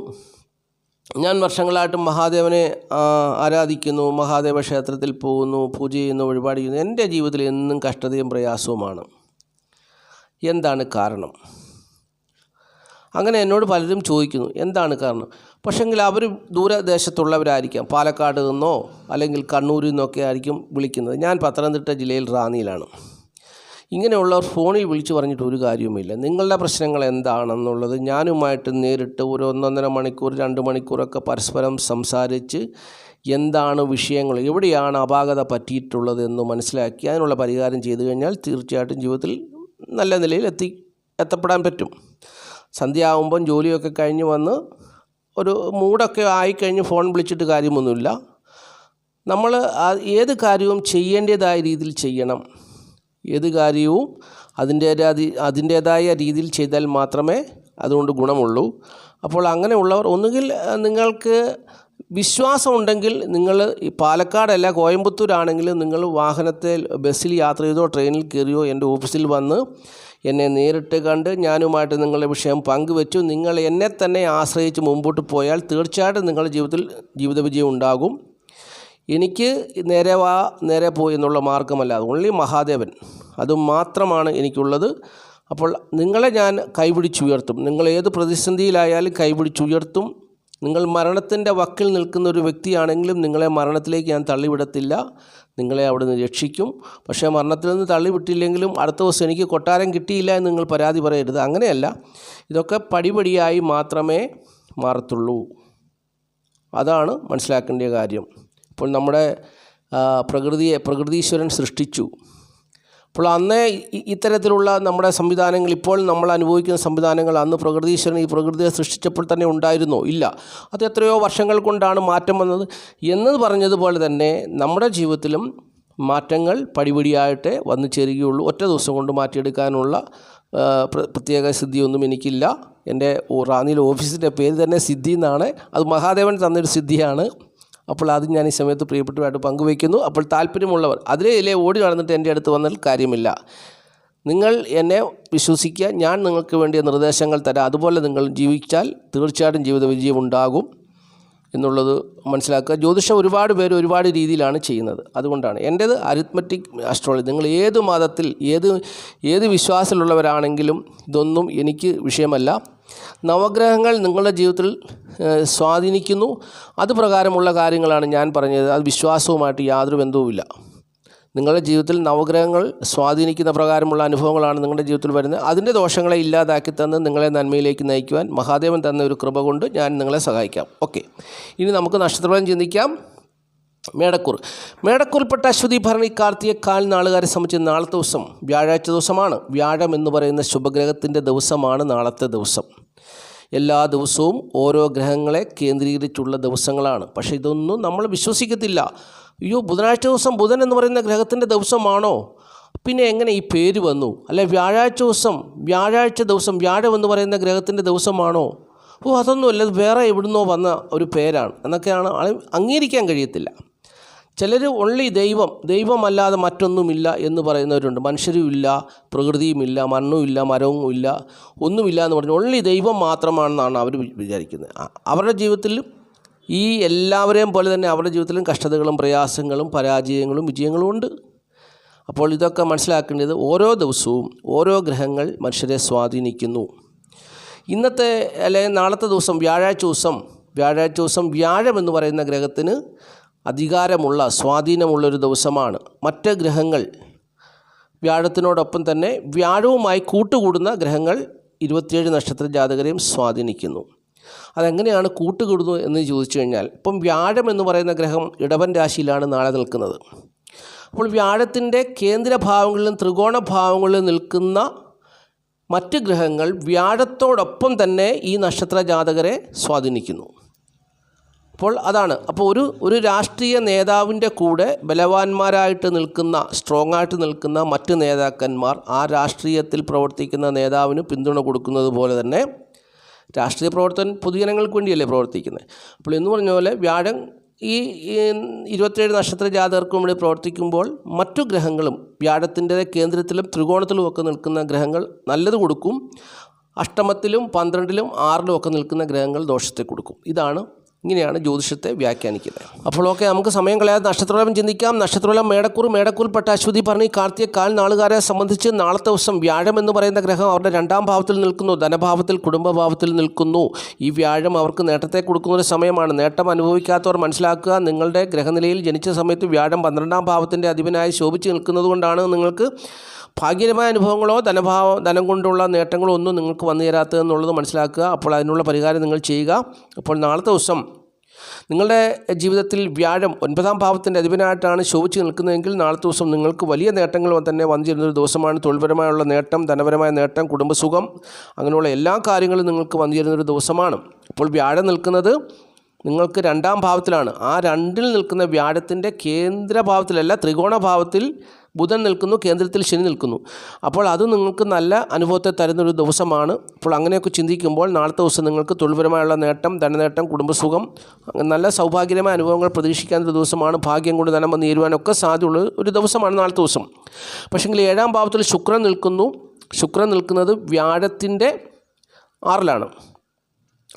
ഞാൻ വർഷങ്ങളായിട്ട് മഹാദേവനെ ആരാധിക്കുന്നു, മഹാദേവ ക്ഷേത്രത്തിൽ പോകുന്നു, പൂജ ചെയ്യുന്നു, വഴിപാട് ചെയ്യുന്നു, എൻ്റെ ജീവിതത്തിൽ എന്നും കഷ്ടതയും പ്രയാസവുമാണ്. എന്താണ് കാരണം? അങ്ങനെ എന്നോട് പലരും ചോദിക്കുന്നു എന്താണ് കാരണം. പക്ഷെങ്കിൽ അവർ ദൂരദേശത്തുള്ളവരായിരിക്കാം. പാലക്കാട് നിന്നോ അല്ലെങ്കിൽ കണ്ണൂരിൽ നിന്നൊക്കെ ആയിരിക്കും വിളിക്കുന്നത്. ഞാൻ പത്തനംതിട്ട ജില്ലയിൽ റാന്നിയിലാണ്. ഇങ്ങനെയുള്ളവർ ഫോണിൽ വിളിച്ചു പറഞ്ഞിട്ട് ഒരു കാര്യവുമില്ല. നിങ്ങളുടെ പ്രശ്നങ്ങൾ എന്താണെന്നുള്ളത് ഞാനുമായിട്ട് നേരിട്ട് ഒരു 1.5 മണിക്കൂർ 2 മണിക്കൂറൊക്കെ പരസ്പരം സംസാരിച്ച് എന്താണ് വിഷയങ്ങൾ, എവിടെയാണ് അപാകത പറ്റിയിട്ടുള്ളത് എന്ന് മനസ്സിലാക്കി അതിനുള്ള പരിഹാരം ചെയ്തു കഴിഞ്ഞാൽ തീർച്ചയായിട്ടും ജീവിതത്തിൽ നല്ല നിലയിൽ എത്തപ്പെടാൻ പറ്റും. സന്ധ്യ ആകുമ്പം ജോലിയൊക്കെ കഴിഞ്ഞ് വന്ന് ഒരു മൂടൊക്കെ ആയിക്കഴിഞ്ഞ് ഫോൺ വിളിച്ചിട്ട് കാര്യമൊന്നുമില്ല. നമ്മൾ ഏത് കാര്യവും ചെയ്യേണ്ടതായ രീതിയിൽ ചെയ്യണം. ഏത് കാര്യവും അതിൻ്റേതായ രീതിയിൽ ചെയ്താൽ മാത്രമേ അതുകൊണ്ട് ഗുണമുള്ളൂ. അപ്പോൾ അങ്ങനെയുള്ളവർ ഒന്നുകിൽ നിങ്ങൾക്ക് വിശ്വാസമുണ്ടെങ്കിൽ നിങ്ങൾ ഈ പാലക്കാടല്ല കോയമ്പത്തൂരാണെങ്കിലും നിങ്ങൾ വാഹനത്തിൽ ബസ്സിൽ യാത്ര ചെയ്തോ ട്രെയിനിൽ കയറിയോ എൻ്റെ ഓഫീസിൽ വന്ന് എന്നെ നേരിട്ട് കണ്ട് ഞാനുമായിട്ട് നിങ്ങളുടെ വിഷയം പങ്കുവെച്ചു നിങ്ങൾ എന്നെ തന്നെ ആശ്രയിച്ച് മുമ്പോട്ട് പോയാൽ തീർച്ചയായിട്ടും നിങ്ങളുടെ ജീവിതത്തിൽ ജീവിത വിജയം ഉണ്ടാകും. എനിക്ക് നേരെ വാ നേരെ പോയി എന്നുള്ള മാർഗ്ഗമല്ല, ഓൺലി മഹാദേവൻ, അതുമാത്രമാണ് എനിക്കുള്ളത്. അപ്പോൾ നിങ്ങളെ ഞാൻ കൈപിടിച്ചുയർത്തും. നിങ്ങൾ ഏത് പ്രതിസന്ധിയിലായാലും കൈപിടിച്ചുയർത്തും. നിങ്ങൾ മരണത്തിൻ്റെ വക്കിൽ നിൽക്കുന്ന ഒരു വ്യക്തിയാണെങ്കിലും നിങ്ങളെ മരണത്തിലേക്ക് ഞാൻ തള്ളിവിടത്തില്ല, നിങ്ങളെ അവിടെ നിന്ന് രക്ഷിക്കും. പക്ഷേ മരണത്തിൽ നിന്ന് തള്ളിവിട്ടില്ലെങ്കിലും അടുത്ത ദിവസം എനിക്ക് കൊട്ടാരം കിട്ടിയില്ല എന്ന് നിങ്ങൾ പരാതി പറയരുത്. അങ്ങനെയല്ല, ഇതൊക്കെ പടിപടിയായി മാത്രമേ മാറത്തുള്ളൂ. അതാണ് മനസ്സിലാക്കേണ്ട കാര്യം. ഇപ്പോൾ നമ്മുടെ പ്രകൃതീശ്വരൻ സൃഷ്ടിച്ചു. അപ്പോൾ അന്നേ ഇത്തരത്തിലുള്ള നമ്മുടെ സംവിധാനങ്ങൾ, ഇപ്പോൾ നമ്മൾ അനുഭവിക്കുന്ന സംവിധാനങ്ങൾ അന്ന് പ്രകൃതീശ്വരൻ ഈ പ്രകൃതിയെ സൃഷ്ടിച്ചപ്പോൾ തന്നെ ഉണ്ടായിരുന്നോ? ഇല്ല. അത് എത്രയോ വർഷങ്ങൾ കൊണ്ടാണ് മാറ്റം വന്നത് എന്നത് പറഞ്ഞതുപോലെ തന്നെ നമ്മുടെ ജീവിതത്തിലും മാറ്റങ്ങൾ പടിപടിയായിട്ടേ വന്നു ചേരുകയുള്ളൂ. ഒറ്റ ദിവസം കൊണ്ട് മാറ്റിയെടുക്കാനുള്ള പ്രത്യേക സിദ്ധിയൊന്നും എനിക്കില്ല. എൻ്റെ റാന്നിയിലെ ഓഫീസിൻ്റെ പേര് തന്നെ സിദ്ധി എന്നാണ്. അത് മഹാദേവൻ തന്നൊരു സിദ്ധിയാണ്. അപ്പോൾ അത് ഞാൻ ഈ സമയത്ത് പ്രിയപ്പെട്ടവരായിട്ട് പങ്കുവയ്ക്കുന്നു. അപ്പോൾ താല്പര്യമുള്ളവർ അതിലേ ഓടി നടന്നിട്ട് എൻ്റെ അടുത്ത് വന്നാൽ കാര്യമില്ല. നിങ്ങൾ എന്നെ വിശ്വസിക്കുക, ഞാൻ നിങ്ങൾക്ക് വേണ്ടിയ നിർദ്ദേശങ്ങൾ തരാം. അതുപോലെ നിങ്ങൾ ജീവിച്ചാൽ തീർച്ചയായിട്ടും ജീവിത വിജയം ഉണ്ടാകും എന്നുള്ളത് മനസ്സിലാക്കുക. ജ്യോതിഷം ഒരുപാട് പേര് ഒരുപാട് രീതിയിലാണ് ചെയ്യുന്നത്. അതുകൊണ്ടാണ് എൻ്റേത് അരിത്മെറ്റിക് ആസ്ട്രോളജി. നിങ്ങൾ ഏത് മതത്തിൽ ഏത് വിശ്വാസത്തിലുള്ളവരാണെങ്കിലും ഇതൊന്നും എനിക്ക് വിഷയമല്ല. നവഗ്രഹങ്ങൾ നിങ്ങളുടെ ജീവിതത്തിൽ സ്വാധീനിക്കുന്നു, അതുപ്രകാരമുള്ള കാര്യങ്ങളാണ് ഞാൻ പറഞ്ഞത്. അത് വിശ്വാസവുമായിട്ട് യാതൊരു ബന്ധവുമില്ല. നിങ്ങളുടെ ജീവിതത്തിൽ നവഗ്രഹങ്ങൾ സ്വാധീനിക്കുന്ന പ്രകാരമുള്ള അനുഭവങ്ങളാണ് നിങ്ങളുടെ ജീവിതത്തിൽ വരുന്നത്. അതിൻ്റെ ദോഷങ്ങളെ ഇല്ലാതാക്കി തന്ന് നിങ്ങളെ നന്മയിലേക്ക് നയിക്കുവാൻ മഹാദേവൻ തന്ന ഒരു കൃപ കൊണ്ട് ഞാൻ നിങ്ങളെ സഹായിക്കാം. ഓക്കെ, ഇനി നമുക്ക് നക്ഷത്രഫലം ചിന്തിക്കാം. മേടക്കൂറിൽപ്പെട്ട അശ്വതി, ഭരണി, കാർത്തിക, കാൽ നാളുകാരെ സംബന്ധിച്ച് നാളത്തെ ദിവസം വ്യാഴാഴ്ച ദിവസമാണ്. വ്യാഴം എന്ന് പറയുന്ന ശുഭഗ്രഹത്തിൻ്റെ ദിവസമാണ് നാളത്തെ ദിവസം. എല്ലാ ദിവസവും ഓരോ ഗ്രഹങ്ങളെ കേന്ദ്രീകരിച്ചുള്ള ദിവസങ്ങളാണ്. പക്ഷേ ഇതൊന്നും നമ്മൾ വിശ്വസിക്കത്തില്ല. അയ്യോ, ബുധനാഴ്ച ദിവസം ബുധൻ എന്ന് പറയുന്ന ഗ്രഹത്തിൻ്റെ ദിവസമാണോ? പിന്നെ എങ്ങനെ ഈ പേര് വന്നു? അല്ലെ വ്യാഴാഴ്ച ദിവസം വ്യാഴം എന്ന് പറയുന്ന ഗ്രഹത്തിൻ്റെ ദിവസമാണോ? അതൊന്നുമല്ല, അത് വേറെ എവിടുന്നോ വന്ന ഒരു പേരാണ് എന്നൊക്കെയാണ് അംഗീകരിക്കാൻ കഴിയത്തില്ല. ചിലർ ഓൺലി ദൈവമല്ലാതെ മറ്റൊന്നുമില്ല എന്ന് പറയുന്നവരുണ്ട്. മനുഷ്യരുമില്ല, പ്രകൃതിയുമില്ല, മണ്ണുമില്ല, മരവും ഇല്ല, ഒന്നുമില്ല എന്ന് പറഞ്ഞു ഓൺലി ദൈവം മാത്രമാണെന്നാണ് അവർ വിചാരിക്കുന്നത്. അവരുടെ ജീവിതത്തിൽ ഈ എല്ലാവരെയും പോലെ തന്നെ അവരുടെ ജീവിതത്തിലും കഷ്ടതകളും പ്രയാസങ്ങളും പരാജയങ്ങളും വിജയങ്ങളും ഉണ്ട്. അപ്പോൾ ഇതൊക്കെ മനസ്സിലാക്കേണ്ടത് ഓരോ ദിവസവും ഓരോ ഗ്രഹങ്ങൾ മനുഷ്യരെ സ്വാധീനിക്കുന്നു. ഇന്നത്തെ അല്ലെങ്കിൽ നാളത്തെ ദിവസം വ്യാഴാഴ്ച ദിവസം വ്യാഴം എന്ന് പറയുന്ന ഗ്രഹത്തിന് അധികാരമുള്ള സ്വാധീനമുള്ളൊരു ദിവസമാണ്. മറ്റ് ഗ്രഹങ്ങൾ വ്യാഴത്തിനോടൊപ്പം തന്നെ വ്യാഴവുമായി കൂട്ടുകൂടുന്ന ഗ്രഹങ്ങൾ 27 നക്ഷത്ര ജാതകരെയും സ്വാധീനിക്കുന്നു. അതെങ്ങനെയാണ് കൂട്ടുകൂടുന്നു എന്ന് ചോദിച്ചു കഴിഞ്ഞാൽ, ഇപ്പം വ്യാഴം എന്ന് പറയുന്ന ഗ്രഹം ഇടവൻ രാശിയിലാണ് നാളെ നിൽക്കുന്നത്. അപ്പോൾ വ്യാഴത്തിൻ്റെ കേന്ദ്രഭാവങ്ങളിലും ത്രികോണഭാവങ്ങളിലും നിൽക്കുന്ന മറ്റ് ഗ്രഹങ്ങൾ വ്യാഴത്തോടൊപ്പം തന്നെ ഈ നക്ഷത്ര ജാതകരെ സ്വാധീനിക്കുന്നു. അപ്പോൾ അതാണ്. അപ്പോൾ ഒരു രാഷ്ട്രീയ നേതാവിൻ്റെ കൂടെ ബലവാന്മാരായിട്ട് നിൽക്കുന്ന, സ്ട്രോങ് ആയിട്ട് നിൽക്കുന്ന മറ്റ് നേതാക്കന്മാർ ആ രാഷ്ട്രീയത്തിൽ പ്രവർത്തിക്കുന്ന നേതാവിന് പിന്തുണ കൊടുക്കുന്നത് പോലെ തന്നെ രാഷ്ട്രീയ പ്രവർത്തകൻ പൊതുജനങ്ങൾക്ക് വേണ്ടിയല്ലേ പ്രവർത്തിക്കുന്നത്. അപ്പോൾ എന്ന് പറഞ്ഞ പോലെ വ്യാഴം ഈ 27 നക്ഷത്ര ജാതകർക്കും വേണ്ടി പ്രവർത്തിക്കുമ്പോൾ മറ്റു ഗ്രഹങ്ങളും വ്യാഴത്തിൻ്റെ കേന്ദ്രത്തിലും ത്രികോണത്തിലും ഒക്കെ നിൽക്കുന്ന ഗ്രഹങ്ങൾ നല്ലത് കൊടുക്കും. അഷ്ടമത്തിലും 12ലും 6ലും ഒക്കെ നിൽക്കുന്ന ഗ്രഹങ്ങൾ ദോഷത്തെ കൊടുക്കും. ഇങ്ങനെയാണ് ജ്യോതിഷത്തെ വ്യാഖ്യാനിക്കുന്നത്. അപ്പോൾ ഓക്കെ, നമുക്ക് സമയം കളയാതെ നക്ഷത്രഫലം ചിന്തിക്കാം. നക്ഷത്രഫലം മേടക്കൂറിൽപ്പെട്ട അശ്വതി, ഭരണി, കാർത്തിക, കാൽ നാളുകാരെ സംബന്ധിച്ച് നാളത്തെ ദിവസം വ്യാഴം എന്ന് പറയുന്ന ഗ്രഹം അവരുടെ 2ാം ഭാവത്തിൽ നിൽക്കുന്നു. ധനഭാവത്തിൽ, കുടുംബഭാവത്തിൽ നിൽക്കുന്നു. ഈ വ്യാഴം അവർക്ക് നേട്ടത്തെ കൊടുക്കുന്നൊരു സമയമാണ്. നേട്ടം അനുഭവിക്കാത്തവർ മനസ്സിലാക്കുക, നിങ്ങളുടെ ഗ്രഹനിലയിൽ ജനിച്ച സമയത്ത് വ്യാഴം 12ാം ഭാവത്തിൻ്റെ അധിപനായി ശോഭിച്ച് നിൽക്കുന്നത് കൊണ്ടാണ് നിങ്ങൾക്ക് ഭാഗ്യകരമായ അനുഭവങ്ങളോ ധനം കൊണ്ടുള്ള നേട്ടങ്ങളോ ഒന്നും നിങ്ങൾക്ക് വന്നു തരാത്തതെന്നുള്ളത് മനസ്സിലാക്കുക. അപ്പോൾ അതിനുള്ള പരിഹാരം നിങ്ങൾ ചെയ്യുക. അപ്പോൾ നാളത്തെ ദിവസം നിങ്ങളുടെ ജീവിതത്തിൽ വ്യാഴം 9ാം ഭാവത്തിൻ്റെ അധിപനായിട്ടാണ് ശോഭിച്ച് നിൽക്കുന്നതെങ്കിൽ നാളത്തെ ദിവസം നിങ്ങൾക്ക് വലിയ നേട്ടങ്ങൾ തന്നെ വന്നു ചേരുന്നൊരു ദിവസമാണ്. തൊഴിൽപരമായുള്ള നേട്ടം, ധനപരമായ നേട്ടം, കുടുംബസുഖം, അങ്ങനെയുള്ള എല്ലാ കാര്യങ്ങളും നിങ്ങൾക്ക് വന്നു ചേരുന്നൊരു ദിവസമാണ്. അപ്പോൾ വ്യാഴം നിൽക്കുന്നത് നിങ്ങൾക്ക് 2ാം ഭാവത്തിലാണ്. ആ 2ൽ നിൽക്കുന്ന വ്യാഴത്തിൻ്റെ കേന്ദ്രഭാവത്തിലല്ല, ത്രികോണഭാവത്തിൽ ബുധൻ നിൽക്കുന്നു, കേന്ദ്രത്തിൽ ശനി നിൽക്കുന്നു. അപ്പോൾ അത് നിങ്ങൾക്ക് നല്ല അനുഭവത്തെ തരുന്നൊരു ദിവസമാണ്. അപ്പോൾ അങ്ങനെയൊക്കെ ചിന്തിക്കുമ്പോൾ നാളത്തെ ദിവസം നിങ്ങൾക്ക് തൊഴിൽപരമായുള്ള നേട്ടം, ധനനേട്ടം, കുടുംബസുഖം, നല്ല സൗഭാഗ്യമായ അനുഭവങ്ങൾ പ്രതീക്ഷിക്കാനൊരു ദിവസമാണ്. ഭാഗ്യം കൊണ്ട് ധനം വന്ന് നേരുവാനൊക്കെ സാധ്യതയുള്ള ഒരു ദിവസമാണ് നാളത്തെ ദിവസം. പക്ഷേങ്കിൽ 7ാം ഭാവത്തിൽ ശുക്രൻ നിൽക്കുന്നു. ശുക്രൻ നിൽക്കുന്നത് വ്യാഴത്തിൻ്റെ 6ലാണ്.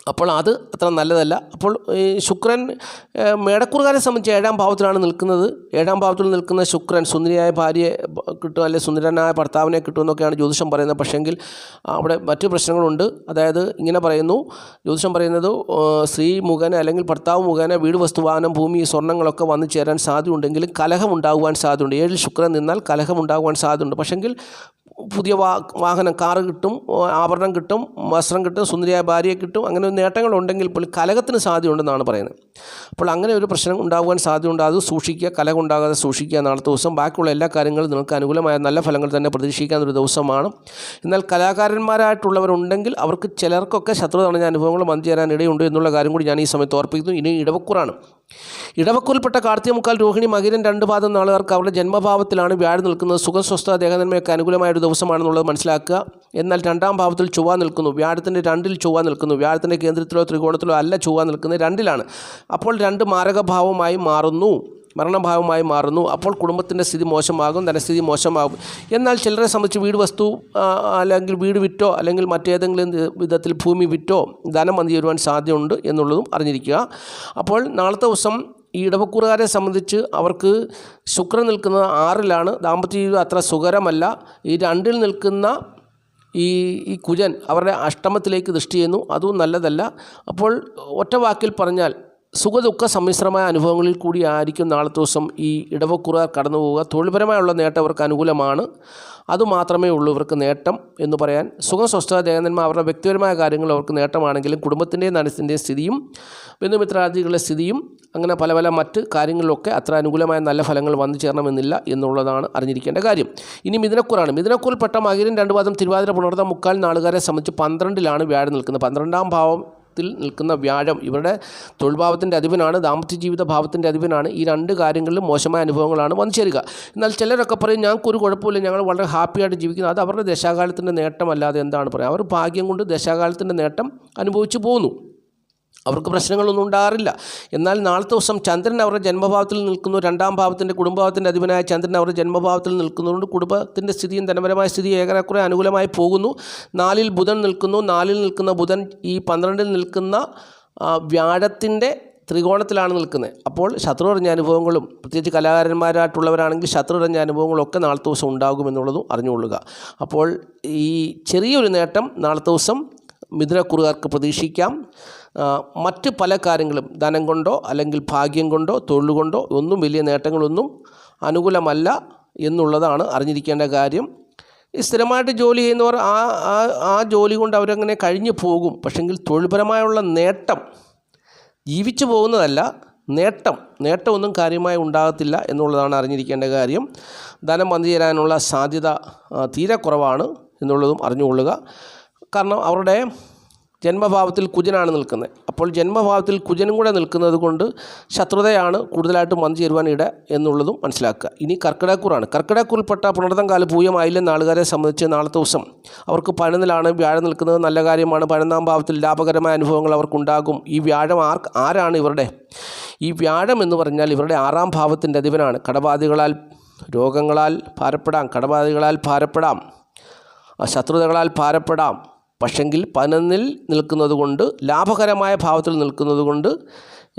അപ്പോൾ അത് അത്ര നല്ലതല്ല. അപ്പോൾ ഈ ശുക്രൻ മേടക്കൂറുകാരെ സംബന്ധിച്ച് 7ാം ഭാവത്തിലാണ് നിൽക്കുന്നത്. 7ാം ഭാവത്തിൽ നിൽക്കുന്ന ശുക്രൻ സുന്ദരിയായ ഭാര്യയെ കിട്ടും, അല്ലെങ്കിൽ സുന്ദരനായ ഭർത്താവിനെ കിട്ടുമെന്നൊക്കെയാണ് ജ്യോതിഷം പറയുന്നത്. പക്ഷേങ്കിൽ അവിടെ മറ്റു പ്രശ്നങ്ങളുണ്ട്. അതായത് ഇങ്ങനെ പറയുന്നു, ജ്യോതിഷം പറയുന്നത് സ്ത്രീ മുഖേന അല്ലെങ്കിൽ ഭർത്താവ് മുഖേന വീട്, വസ്തു, വാഹനം, ഭൂമി, സ്വർണ്ണങ്ങളൊക്കെ വന്നു ചേരാൻ സാധ്യതയുണ്ടെങ്കിലും കലഹം ഉണ്ടാകുവാൻ സാധ്യതയുണ്ട്. 7ൽ ശുക്രൻ നിന്നാൽ കലഹം ഉണ്ടാകുവാൻ സാധ്യതയുണ്ട്. പക്ഷേങ്കിൽ പുതിയ വാഹനം, കാറ് കിട്ടും, ആഭരണം കിട്ടും, വസ്ത്രം കിട്ടും, സുന്ദരിയായ ഭാര്യയെ കിട്ടും. അങ്ങനെ നേട്ടങ്ങളുണ്ടെങ്കിൽ പോലും കലഹത്തിന് സാധ്യതയുണ്ടെന്നാണ് പറയുന്നത്. അപ്പോൾ അങ്ങനെ ഒരു പ്രശ്നം ഉണ്ടാകുവാൻ സാധ്യതയുണ്ട്. അത് സൂക്ഷിക്കുക, കലഹം ഉണ്ടാകാതെ സൂക്ഷിക്കുക നാളത്തെ ദിവസം. ബാക്കിയുള്ള എല്ലാ കാര്യങ്ങളും നിങ്ങൾക്ക് അനുകൂലമായ നല്ല ഫലങ്ങൾ തന്നെ പ്രതീക്ഷിക്കാവുന്നൊരു ദിവസമാണ്. എന്നാൽ കലാകാരന്മാരായിട്ടുള്ളവരുണ്ടെങ്കിൽ അവർക്ക് ചിലർക്കൊക്കെ ശത്രു തടഞ്ഞ അനുഭവങ്ങൾ വന്നു ചേരാൻ ഇടയുണ്ട് എന്നുള്ള കാര്യം കൂടി ഞാൻ ഈ സമയത്ത് ഓർപ്പിക്കുന്നു. ഇനി ഇടവക്കൂറാണ്. ഇടവക്കൂറിൽപ്പെട്ട കാർത്തിക മുക്കാൽ, രോഹിണി, മകരം 2 പാദം നാളുകാർക്ക് അവരുടെ ജന്മഭാവത്തിലാണ് വ്യാഴം നിൽക്കുന്നത്. സുഖസ്വസ്ഥ, ദേഹനന്മയൊക്കെ അനുകൂലമായൊരു ദിവസമാണെന്നുള്ളത് മനസ്സിലാക്കുക. എന്നാൽ 2ാം ഭാവത്തിൽ ചൊവ്വ നിൽക്കുന്നു. വ്യാഴത്തിൻ്റെ 2ൽ ചൊവ്വ നിൽക്കുന്നു. വ്യാഴത്തിൻ്റെ കേന്ദ്രത്തിലോ ത്രികോണത്തിലോ അല്ല ചൊവ്വ നിൽക്കുന്നത്, 2ലാണ്. അപ്പോൾ 2 മാരകഭാവമായി മാറുന്നു, മരണഭാവമായി മാറുന്നു. അപ്പോൾ കുടുംബത്തിൻ്റെ സ്ഥിതി മോശമാകും, ധനസ്ഥിതി മോശമാകും. എന്നാൽ ചിലരെ സംബന്ധിച്ച് വീട്, വസ്തു, അല്ലെങ്കിൽ വീട് വിറ്റോ അല്ലെങ്കിൽ മറ്റേതെങ്കിലും വിധത്തിൽ ഭൂമി വിറ്റോ ധനം വന്നു ചേരുവാൻ സാധ്യതയുണ്ട് എന്നുള്ളതും അറിഞ്ഞിരിക്കുക. അപ്പോൾ നാളത്തെ ദിവസം ഈ ഇടവക്കൂറുകാരെ സംബന്ധിച്ച് അവർക്ക് ശുക്രൻ നിൽക്കുന്നത് 6ലാണ്. ദാമ്പത്യ ജീവിതം അത്ര സുഖകരമല്ല. ഈ 2ൽ നിൽക്കുന്ന ഈ കുജൻ അവരുടെ അഷ്ടമത്തിലേക്ക് ദൃഷ്ടി ചെയ്യുന്നു, അതും നല്ലതല്ല. അപ്പോൾ ഒറ്റ വാക്കിൽ പറഞ്ഞാൽ സുഖദുഃഖ സമ്മിശ്രമായ അനുഭവങ്ങളിൽ കൂടി ആയിരിക്കും നാളത്തെ ദിവസം ഈ ഇടവക്കൂറുകാർ കടന്നു പോവുക. തൊഴിൽപരമായുള്ള നേട്ടം അവർക്ക് അനുകൂലമാണ്. അതുമാത്രമേ ഉള്ളൂ ഇവർക്ക് നേട്ടം എന്ന് പറയാൻ. സുഖം, സ്വസ്ഥത, ദേഹനന്മ അവരുടെ വ്യക്തിപരമായ കാര്യങ്ങൾ അവർക്ക് നേട്ടമാണെങ്കിലും കുടുംബത്തിൻ്റെയും ധനത്തിൻ്റെയും സ്ഥിതിയും ബന്ധുമിത്രാദികളുടെ സ്ഥിതിയും അങ്ങനെ പല പല മറ്റ് കാര്യങ്ങളിലൊക്കെ അത്ര അനുകൂലമായ നല്ല ഫലങ്ങൾ വന്നു ചേരണമെന്നില്ല എന്നുള്ളതാണ് അറിഞ്ഞിരിക്കേണ്ട കാര്യം. ഇനി മിഥുനക്കൂറാണ്. മിഥുനക്കൂറിൽപ്പെട്ട മകരം, 2 പാദം, തിരുവാതിര, പുണർതം, മുക്കാൽ നാളുകാരെ സംബന്ധിച്ച് 12ലാണ് വ്യാഴം നിൽക്കുന്നത്. 12ാം ഭാവത്തിൽ നിൽക്കുന്ന വ്യാഴം ഇവരുടെ തൊഴിൽ ഭാവത്തിൻ്റെ അധിപനാണ്, ദാമ്പത്യ ജീവിത ഭാവത്തിൻ്റെ അധിപനാണ്. ഈ 2 കാര്യങ്ങളിലും മോശമായ അനുഭവങ്ങളാണ് വന്നു ചേരുക. എന്നാൽ ചിലരൊക്കെ പറയും ഞങ്ങൾക്കൊരു കുഴപ്പമില്ല, ഞങ്ങൾ വളരെ ഹാപ്പിയായിട്ട് ജീവിക്കുന്നു. അത് അവരുടെ ദശാകാലത്തിൻ്റെ നേട്ടമല്ലാതെ എന്താണ് പറയുക? അവർ ഭാഗ്യം കൊണ്ട് ദശാകാലത്തിൻ്റെ നേട്ടം അനുഭവിച്ചു പോകുന്നു, അവർക്ക് പ്രശ്നങ്ങളൊന്നും ഉണ്ടാകാറില്ല. എന്നാൽ നാളത്തെ ദിവസം ചന്ദ്രൻ അവരുടെ ജന്മഭാവത്തിൽ നിൽക്കുന്നു. 2ാം ഭാവത്തിൻ്റെ കുടുംബഭാവത്തിൻ്റെ അധിപനായ ചന്ദ്രൻ അവരുടെ ജന്മഭാവത്തിൽ നിൽക്കുന്നതുകൊണ്ട് കുടുംബത്തിൻ്റെ സ്ഥിതിയും ധനപരമായ സ്ഥിതി ഏറെക്കുറെ അനുകൂലമായി പോകുന്നു. 4ൽ ബുധൻ നിൽക്കുന്നു. 4ൽ നിൽക്കുന്ന ബുധൻ ഈ 12ൽ നിൽക്കുന്ന വ്യാഴത്തിൻ്റെ ത്രികോണത്തിലാണ് നിൽക്കുന്നത്. അപ്പോൾ ശത്രു അറിഞ്ഞ അനുഭവങ്ങളും, പ്രത്യേകിച്ച് കലാകാരന്മാരായിട്ടുള്ളവരാണെങ്കിൽ ശത്രു അറിഞ്ഞ അനുഭവങ്ങളൊക്കെ നാളത്തെ ദിവസം ഉണ്ടാകുമെന്നുള്ളതും അറിഞ്ഞുകൊള്ളുക. അപ്പോൾ ഈ ചെറിയൊരു നേട്ടം നാളത്തെ ദിവസം മിഥുനക്കൂറുകാർക്ക് പ്രതീക്ഷിക്കാം. മറ്റ് പല കാര്യങ്ങളും ധനം കൊണ്ടോ അല്ലെങ്കിൽ ഭാഗ്യം കൊണ്ടോ തൊഴിൽ കൊണ്ടോ ഒന്നും വലിയ നേട്ടങ്ങളൊന്നും അനുകൂലമല്ല എന്നുള്ളതാണ് അറിഞ്ഞിരിക്കേണ്ട കാര്യം. ഈ സ്ഥിരമായിട്ട് ജോലി ചെയ്യുന്നവർ ആ ജോലി കൊണ്ട് അവരങ്ങനെ കഴിഞ്ഞു പോകും. പക്ഷെങ്കിൽ തൊഴിൽപരമായുള്ള നേട്ടം, ജീവിച്ചു പോകുന്നതല്ല, നേട്ടമൊന്നും കാര്യമായി ഉണ്ടാകത്തില്ല എന്നുള്ളതാണ് അറിഞ്ഞിരിക്കേണ്ട കാര്യം. ധനം വന്നു ചേരാനുള്ള സാധ്യത തീരെ കുറവാണ് എന്നുള്ളതും അറിഞ്ഞുകൊള്ളുക. കാരണം അവരുടെ ജന്മഭാവത്തിൽ കുജനാണ് നിൽക്കുന്നത്. അപ്പോൾ ജന്മഭാവത്തിൽ കുജനും കൂടെ നിൽക്കുന്നത് കൊണ്ട് ശത്രുതയാണ് കൂടുതലായിട്ടും വന്നു ചേരുവാൻ ഇട എന്നുള്ളതും മനസ്സിലാക്കുക. ഇനി കർക്കിടക്കൂറാണ്. കർക്കിടക്കൂറിൽപ്പെട്ട പുണർതം കാല പൂയം ആയില്യം നാളുകാരെ സംബന്ധിച്ച് നാളത്തെ ദിവസം അവർക്ക് 11ലാണ് വ്യാഴം നിൽക്കുന്നത്. നല്ല കാര്യമാണ്. 11ാം ഭാവത്തിൽ ലാഭകരമായ അനുഭവങ്ങൾ അവർക്കുണ്ടാകും. ഈ വ്യാഴം ആരാണ് ഇവരുടെ? ഈ വ്യാഴം എന്ന് പറഞ്ഞാൽ ഇവരുടെ 6ാം ഭാവത്തിൻ്റെ അധിപനാണ്. കടബാധികളാൽ, രോഗങ്ങളാൽ ഭാരപ്പെടാം, കടബാധികളാൽ ഭാരപ്പെടാം, ശത്രുതകളാൽ ഭാരപ്പെടാം. പക്ഷെങ്കിൽ 11ൽ നിൽക്കുന്നത് കൊണ്ട്, ലാഭകരമായ ഭാവത്തിൽ നിൽക്കുന്നത് കൊണ്ട്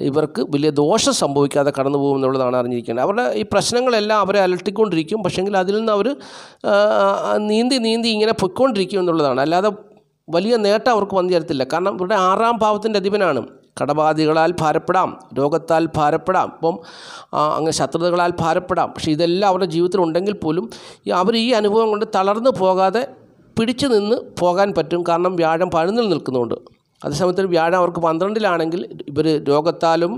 ഇവർക്ക് വലിയ ദോഷം സംഭവിക്കാതെ കടന്നു പോകുമെന്നുള്ളതാണ് അറിഞ്ഞിരിക്കേണ്ടത്. അവരുടെ ഈ പ്രശ്നങ്ങളെല്ലാം അവരെ അലട്ടിക്കൊണ്ടിരിക്കും. പക്ഷെങ്കിൽ അതിൽ നിന്ന് അവർ നീന്തി ഇങ്ങനെ പൊയ്ക്കൊണ്ടിരിക്കും എന്നുള്ളതാണ്. അല്ലാതെ വലിയ നേട്ടം അവർക്ക് വന്നു ചേരത്തില്ല. കാരണം ഇവരുടെ 6ാം ഭാവത്തിൻ്റെ അധിപനാണ്. കടബാധികളാൽ ഭാരപ്പെടാം, രോഗത്താൽ ഭാരപ്പെടാം, ഇപ്പം അങ്ങനെ ശത്രുതകളാൽ ഭാരപ്പെടാം. പക്ഷേ ഇതെല്ലാം അവരുടെ ജീവിതത്തിൽ ഉണ്ടെങ്കിൽ പോലും അവർ ഈ അനുഭവം കൊണ്ട് തളർന്നു പോകാതെ പിടിച്ചു നിന്ന് പോകാൻ പറ്റും. കാരണം വ്യാഴം 11ൽ നിൽക്കുന്നുണ്ട്. അതേസമയത്ത് വ്യാഴം അവർക്ക് 12ലാണെങ്കിൽ ഇവർ രോഗത്താലും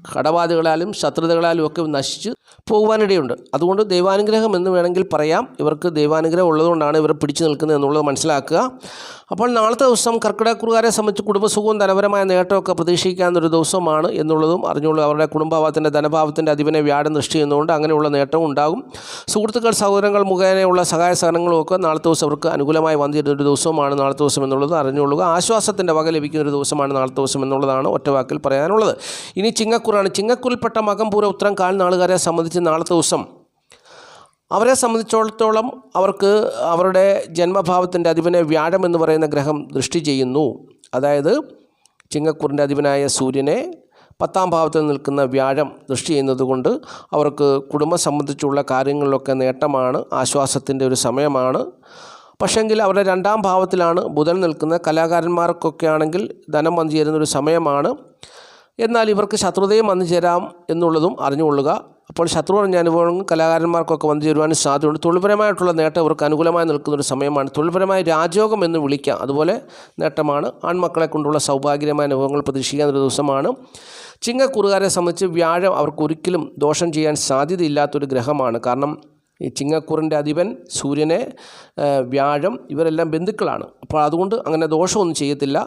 കടബാധകളാലും ശത്രുതകളാലും ഒക്കെ നശിച്ച് പോകുവാനിടയുണ്ട്. അതുകൊണ്ട് ദൈവാനുഗ്രഹം എന്ന് വേണമെങ്കിൽ പറയാം. ഇവർക്ക് ദൈവാനുഗ്രഹം ഉള്ളതുകൊണ്ടാണ് ഇവർ പിടിച്ചു നിൽക്കുന്നത് എന്നുള്ളത് മനസ്സിലാക്കുക. അപ്പോൾ നാളത്തെ ദിവസം കർക്കിടകക്കാരെ സംബന്ധിച്ച് കുടുംബസുഖവും ധനപരമായ നേട്ടമൊക്കെ പ്രതീക്ഷിക്കാവുന്നൊരു ദിവസമാണ് എന്നുള്ളതും അറിഞ്ഞുള്ളൂ. അവരുടെ കുടുംബഭാവത്തിൻ്റെ ധനഭാവത്തിൻ്റെ അധിപനെ വ്യാഴം ദൃഷ്ടി ചെയ്യുന്നതുകൊണ്ട് അങ്ങനെയുള്ള നേട്ടവും ഉണ്ടാകും. സുഹൃത്തുക്കൾ, സഹോദരങ്ങൾ മുഖേനയുള്ള സഹായ സഹകരണങ്ങളും ഒക്കെ നാളത്തെ ദിവസം അവർക്ക് അനുകൂലമായി വന്നിരുന്നൊരു ദിവസമാണ് നാളത്തെ ദിവസം എന്നുള്ളത് അറിഞ്ഞുകൊള്ളുക. ആശ്വാസത്തിൻ്റെ വക ലഭിക്കുന്നൊരു ദിവസമാണ് നാളത്തെ ദിവസം എന്നുള്ളതാണ് ഒറ്റവാക്കിൽ പറയാനുള്ളത്. ഇനി ചിങ്ങക്കൂറാണ്. ചിങ്ങക്കൂറിൽപ്പെട്ട മകം, പൂര, ഉത്രം, കാൽ നാളുകാരെ സംബന്ധിച്ച് നാളത്തെ ദിവസം അവരെ സംബന്ധിച്ചിടത്തോളം അവർക്ക് അവരുടെ ജന്മഭാവത്തിൻ്റെ അധിപനെ വ്യാഴം എന്ന് പറയുന്ന ഗ്രഹം ദൃഷ്ടി ചെയ്യുന്നു. അതായത് ചിങ്ങക്കൂറിൻ്റെ അധിപനായ സൂര്യനെ 10ാം ഭാവത്തിൽ നിൽക്കുന്ന വ്യാഴം ദൃഷ്ടി ചെയ്യുന്നത് കൊണ്ട് അവർക്ക് കുടുംബം സംബന്ധിച്ചുള്ള കാര്യങ്ങളിലൊക്കെ നേട്ടമാണ്, ആശ്വാസത്തിൻ്റെ ഒരു സമയമാണ്. പക്ഷെങ്കിൽ അവരുടെ 2ാം ഭാവത്തിലാണ് ബുധൻ നിൽക്കുന്നത്. കലാകാരന്മാർക്കൊക്കെ ആണെങ്കിൽ ധനം വന്നു ചേരുന്നൊരു സമയമാണ്. എന്നാൽ ഇവർക്ക് ശത്രുതയും വന്നു ചേരാം എന്നുള്ളതും അറിഞ്ഞുകൊള്ളുക. അപ്പോൾ ശത്രു പറഞ്ഞ അനുഭവങ്ങൾ കലാകാരന്മാർക്കൊക്കെ വന്നു ചേരുവാനും സാധ്യതയുണ്ട്. തൊഴിൽപരമായിട്ടുള്ള നേട്ടം ഇവർക്ക് അനുകൂലമായി നിൽക്കുന്നൊരു സമയമാണ്. തൊഴിൽപരമായ രാജയോഗം എന്ന് വിളിക്കാം, അതുപോലെ നേട്ടമാണ്. ആൺമക്കളെ കൊണ്ടുള്ള സൗഭാഗ്യമായ അനുഭവങ്ങൾ പ്രതീക്ഷിക്കാവുന്നൊരു ദിവസമാണ്. ചിങ്ങക്കൂറുകാരെ സംബന്ധിച്ച് വ്യാഴം അവർക്ക് ഒരിക്കലും ദോഷം ചെയ്യാൻ സാധ്യതയില്ലാത്തൊരു ഗ്രഹമാണ്. കാരണം ഈ ചിങ്ങക്കൂറിൻ്റെ അധിപൻ സൂര്യനെ, വ്യാഴം ഇവരെല്ലാം ബന്ധുക്കളാണ്. അപ്പോൾ അതുകൊണ്ട് അങ്ങനെ ദോഷമൊന്നും ചെയ്യത്തില്ല.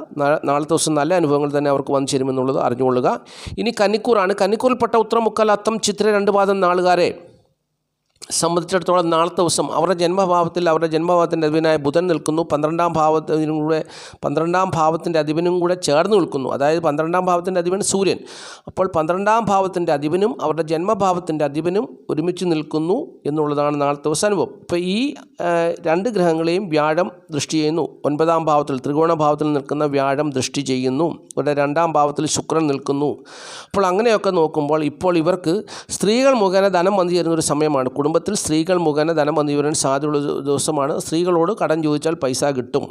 നാളത്തെ ദിവസം നല്ല അനുഭവങ്ങൾ തന്നെ അവർക്ക് വന്നു ചേരുമെന്നുള്ളത് അറിഞ്ഞുകൊള്ളുക. ഇനി കന്നിക്കൂറാണ്. കന്നിക്കൂറിൽപ്പെട്ട ഉത്രം, മുക്കാൽ, അത്തം, ചിത്തിര 2 പാദം നാളുകാരെ സംബന്ധിച്ചിടത്തോളം നാളത്തെ ദിവസം അവരുടെ ജന്മഭാവത്തിൽ അവരുടെ ജന്മഭാവത്തിൻ്റെ അധിപനായ ബുധൻ നിൽക്കുന്നു. 12ാം ഭാവത്തിൻ്റെ അധിപനും കൂടെ ചേർന്ന് നിൽക്കുന്നു. അതായത് 12ാം ഭാവത്തിൻ്റെ അധിപൻ സൂര്യൻ. അപ്പോൾ 12ാം ഭാവത്തിൻ്റെ അധിപനും അവരുടെ ജന്മഭാവത്തിൻ്റെ അധിപനും ഒരുമിച്ച് നിൽക്കുന്നു എന്നുള്ളതാണ് നാളത്തെ ദിവസം അനുഭവം. ഇപ്പോൾ ഈ 2 ഗ്രഹങ്ങളെയും വ്യാഴം ദൃഷ്ടി ചെയ്യുന്നു. 9ാം ഭാവത്തിൽ ത്രികോണഭാവത്തിൽ നിൽക്കുന്ന വ്യാഴം ദൃഷ്ടി ചെയ്യുന്നു. ഇവരുടെ 2ാം ഭാവത്തിൽ ശുക്രൻ നിൽക്കുന്നു. അപ്പോൾ അങ്ങനെയൊക്കെ നോക്കുമ്പോൾ ഇപ്പോൾ ഇവർക്ക് സ്ത്രീകൾ മുഖേന ധനം വന്നു ചേരുന്നൊരു സമയമാണ്. കുടുംബത്തിൽ സ്ത്രീകൾ മുഖേന ധനം വന്നു വരാൻ സാധ്യതയുള്ള ദിവസമാണ്. സ്ത്രീകളോട് കടം ചോദിച്ചാൽ പൈസ കിട്ടും.